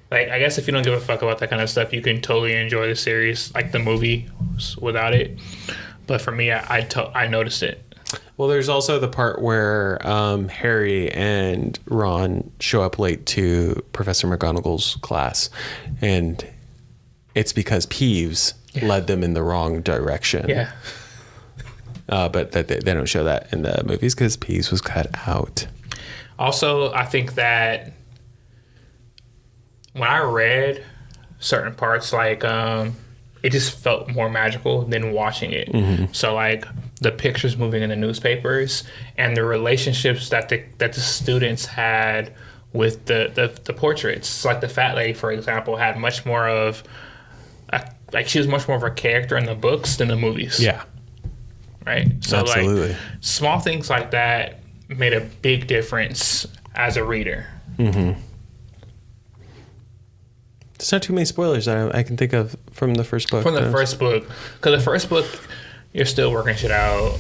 like I guess if you don't give a fuck about that kind of stuff, you can totally enjoy the series, like the movie, without it. But for me, I noticed it. Well, there's also the part where Harry and Ron show up late to Professor McGonagall's class, and it's because Peeves led them in the wrong direction. Yeah. But they don't show that in the movies because Peeves was cut out. Also, I think that when I read certain parts, like it just felt more magical than watching it. So like the pictures moving in the newspapers and the relationships that the students had with the portraits. Like the fat lady, for example, had much more of like she was much more of a character in the books than the movies. Yeah. Right? So absolutely. like small things like that made a big difference as a reader. There's not too many spoilers that I can think of from the first book. From the first book. Because the first book, you're still working shit out.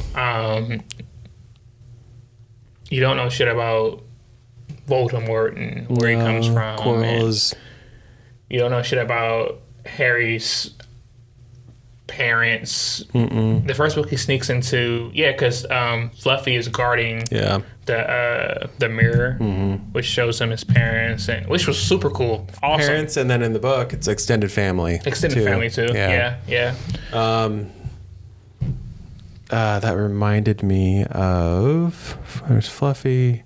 You don't know shit about Voldemort and where he comes from. Quirrell's. You don't know shit about Harry's parents. The first book he sneaks into, because Fluffy is guarding the mirror, which shows him his parents, and which was super cool. Awesome. Parents, and then in the book it's extended family. Family too. Yeah. That reminded me of there's Fluffy.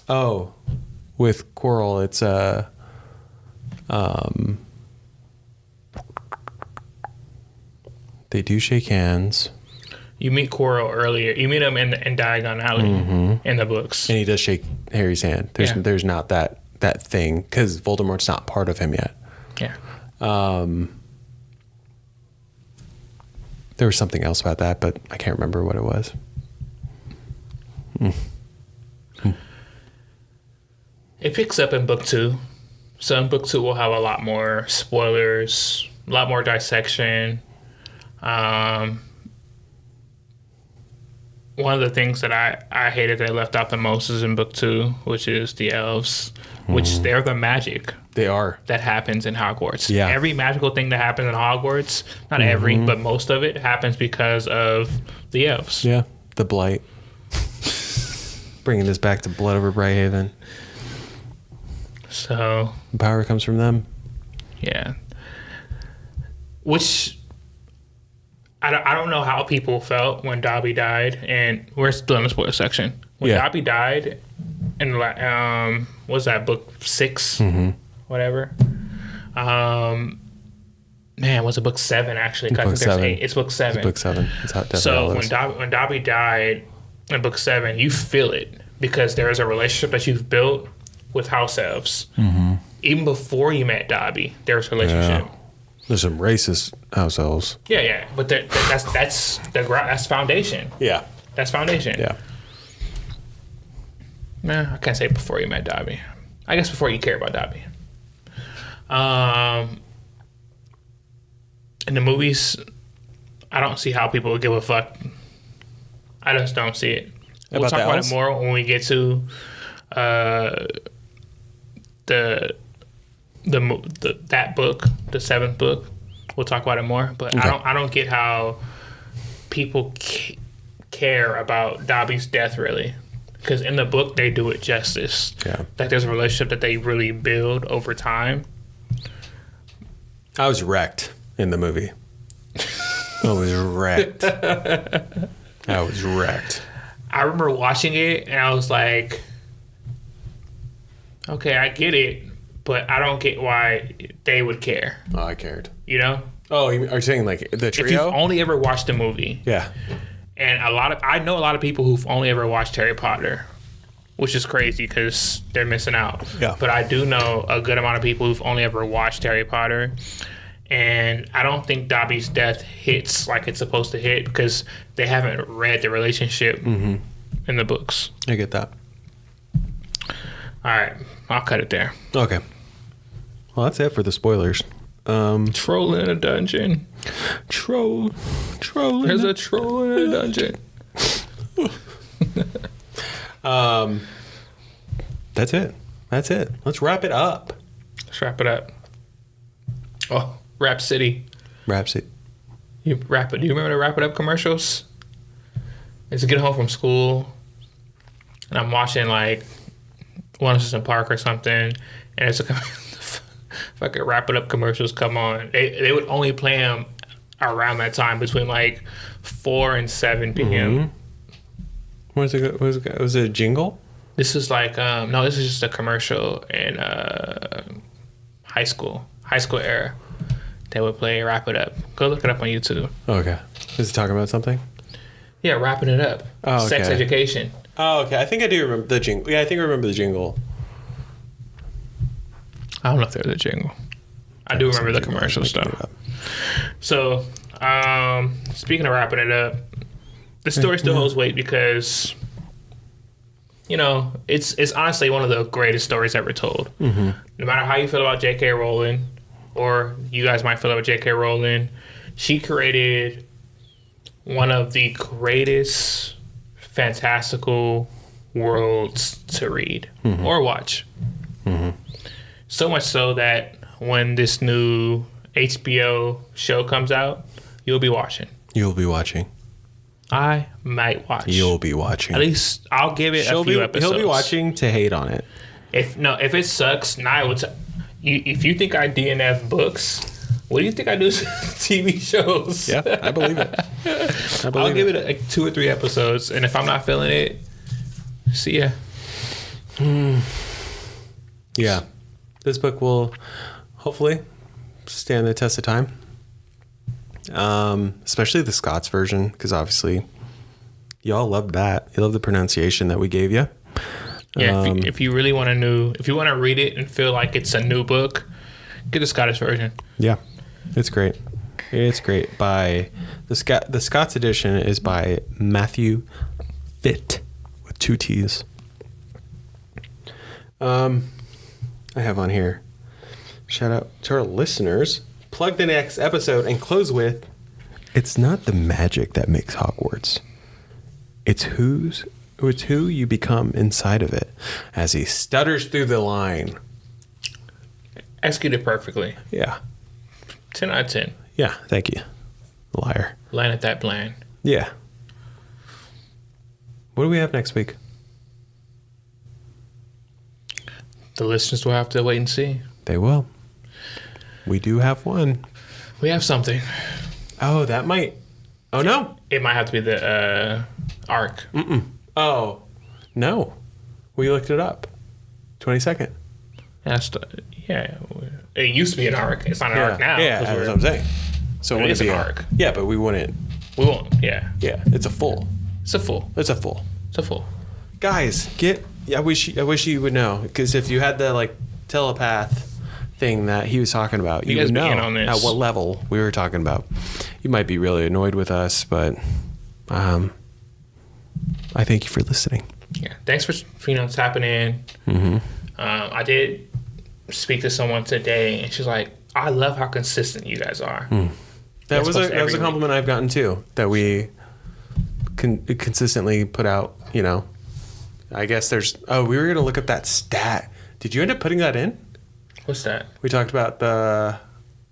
Oh, with Quirrell, it's they do shake hands. You meet Quirrell earlier. You meet him in Diagon Alley in the books, and he does shake Harry's hand. There's not that thing because Voldemort's not part of him yet. Yeah. There was something else about that, but I can't remember what it was. It picks up in book 2. So in book 2, we'll have a lot more spoilers, a lot more dissection. One of the things that I hated they left out the most is in book 2, which is the elves, which they're the magic. They are. That happens in Hogwarts. Yeah. Every magical thing that happens in Hogwarts, not every, but most of it happens because of the elves. Yeah. The blight. Bringing this back to Blood over Brighthaven. So. The power comes from them. Yeah. Which I don't know how people felt when Dobby died, and we're still in the spoiler section. When Yeah. Dobby died, in what's that, book 6, whatever. Man, was it book 7 actually? 'Cause I Book think there's 7. 8. It's book 7. Book 7. It's how Death So Hallows. when Dobby died in book 7, you feel it because there is a relationship that you've built with house elves. Even before you met Dobby, there was a relationship. Yeah. There's some racist house elves. Yeah. But that's foundation. Yeah. That's foundation. Yeah. Nah, I can't say before you met Dobby. I guess before you care about Dobby. In the movies, I don't see how people would give a fuck. I just don't see it. We'll About talk the about elves? it more when we get to that book, the 7th book. We'll talk about it more. But Okay. I don't get how people care about Dobby's death really, because in the book they do it justice. Yeah. Like there's a relationship that they really build over time. I was wrecked in the movie. I was wrecked. I was wrecked. I remember watching it and I was like, okay, I get it, but I don't get why they would care. Oh, I cared. You know? Oh, are you saying like the If you've trio? only ever watched the movie, Yeah. and I know a lot of people who've only ever watched Harry Potter, which is crazy because they're missing out. Yeah. But I do know a good amount of people who've only ever watched Harry Potter, and I don't think Dobby's death hits like it's supposed to hit because they haven't read the relationship in the books. I get that. All right, I'll cut it there. Okay. Well, that's it for the spoilers. Troll in a dungeon. Troll. There's a troll in a dungeon. That's it. That's it. Let's wrap it up. Let's wrap it up. Oh, Rap City. Rhapsody. You wrap it. Do you remember the Wrap It Up commercials? It's a get home from school, and I'm watching like One Park or something, and it's a fucking Wrap It Up commercials come on. They would only play them around that time between like 4 and 7 p.m. Was it a jingle? This is like no, this is just a commercial in high school era. They would play Wrap It Up. Go look it up on YouTube. Okay. Is it talking about something? Yeah, wrapping it up. Oh, okay. Sex education. Oh, okay. I think I do remember the jingle. Yeah, I think I remember the jingle. I don't know if there's a jingle. I do remember the commercial stuff. So, speaking of wrapping it up, the story still holds weight because, you know, it's honestly one of the greatest stories ever told. No matter how you feel about J.K. Rowling, or you guys might feel about J.K. Rowling, she created one of the greatest fantastical worlds to read or watch. So much so that when this new HBO show comes out, you'll be watching. You'll be watching. I might watch. You'll be watching. At least I'll give it a few episodes. He'll be watching to hate on it. If it sucks, I would. If you think I DNF books, what do you think I do to TV shows? Yeah, I believe it. I'll give it like 2 or 3 episodes, and if I'm not feeling it, see ya. Yeah. This book will hopefully stand the test of time. Especially the Scots version, because obviously y'all loved that. You love the pronunciation that we gave you. Yeah, if you really want if you want to read it and feel like it's a new book, get the Scottish version. Yeah, it's great. It's great. By the Scots edition is by Matthew Fitt with 2 T's. I have on here. Shout out to our listeners. Plug the next episode and close with, it's not the magic that makes Hogwarts. It's who you become inside of it, as he stutters through the line. Executed perfectly. Yeah. 10 out of 10. Yeah, thank you. Liar. Landed that plan. Yeah. What do we have next week? The listeners will have to wait and see. They will. We do have one. We have something. Oh, that might Oh, no. It might have to be the arc. Oh, no. We looked it up. 22nd. Yeah. It used to be an arc. It's not an arc now. Yeah, that's what I'm saying. So It it is wouldn't an be arc. Yeah, but we wouldn't. We won't. Yeah. Yeah, it's a full. It's a full. It's a full. It's a full. Guys, I wish you would know, because if you had the like telepath thing that he was talking about, you guys would be know in on this. at what level we were talking about. You might be really annoyed with us, but I thank you for listening. Yeah. Thanks for tapping in. I did speak to someone today, and she's like, "I love how consistent you guys are." That was every a week. compliment I've gotten too. That we consistently put out. I guess there's. Oh, we were gonna look up that stat. Did you end up putting that in? What's that? We talked about the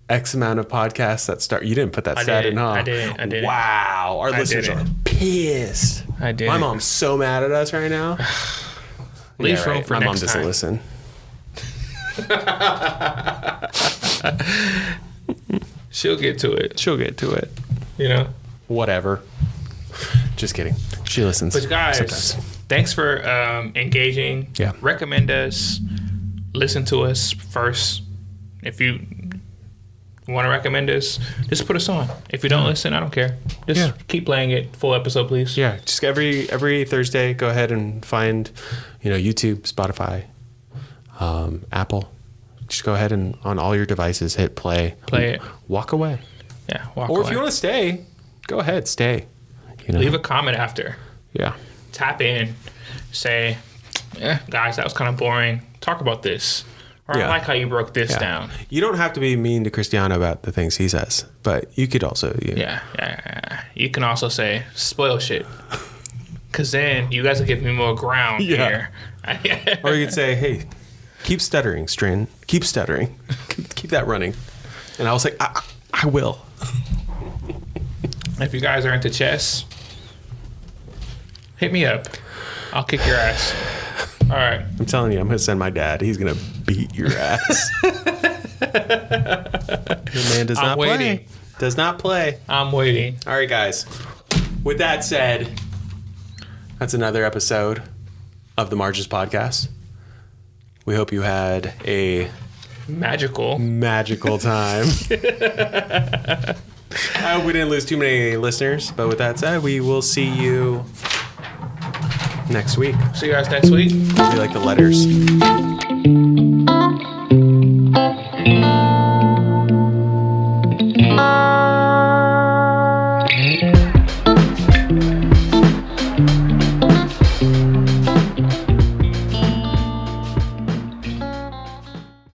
X amount of podcasts that start. You didn't put that stat in, huh? I did. Wow, our listeners are pissed. I did. My mom's so mad at us right now. Leave room for My mom next doesn't time. listen. She'll get to it. She'll get to it. Whatever. Just kidding. She listens. But guys, sometimes. thanks for engaging. Yeah. Recommend us. Listen to us first. If you want to recommend us, just put us on. If you don't listen, I don't care. Just keep playing it. Full episode, please. Yeah, just every Thursday, go ahead and find, YouTube, Spotify, Apple. Just go ahead and on all your devices hit play. Play it. Walk away. Yeah. Or if you want to stay, go ahead, stay. Leave a comment after. Yeah. Tap in. Say, guys, that was kind of boring. Talk about this. Or I like how you broke this down. You don't have to be mean to Cristiano about the things he says, but you could also. Yeah. You can also say, spoil shit. Because then you guys will give me more ground here. Or you could say, hey, keep stuttering, Strin. Keep stuttering. Keep that running. And I was like, I will. If you guys are into chess, hit me up. I'll kick your ass. All right. I'm telling you, I'm going to send my dad. He's going to beat your ass. The man does not waiting. play. Does not play. I'm waiting. All right, guys. With that said, that's another episode of the Marges Podcast. We hope you had a Magical time. I hope we didn't lose too many listeners, but with that said, we will see you next week. See you guys next week. We like the letters.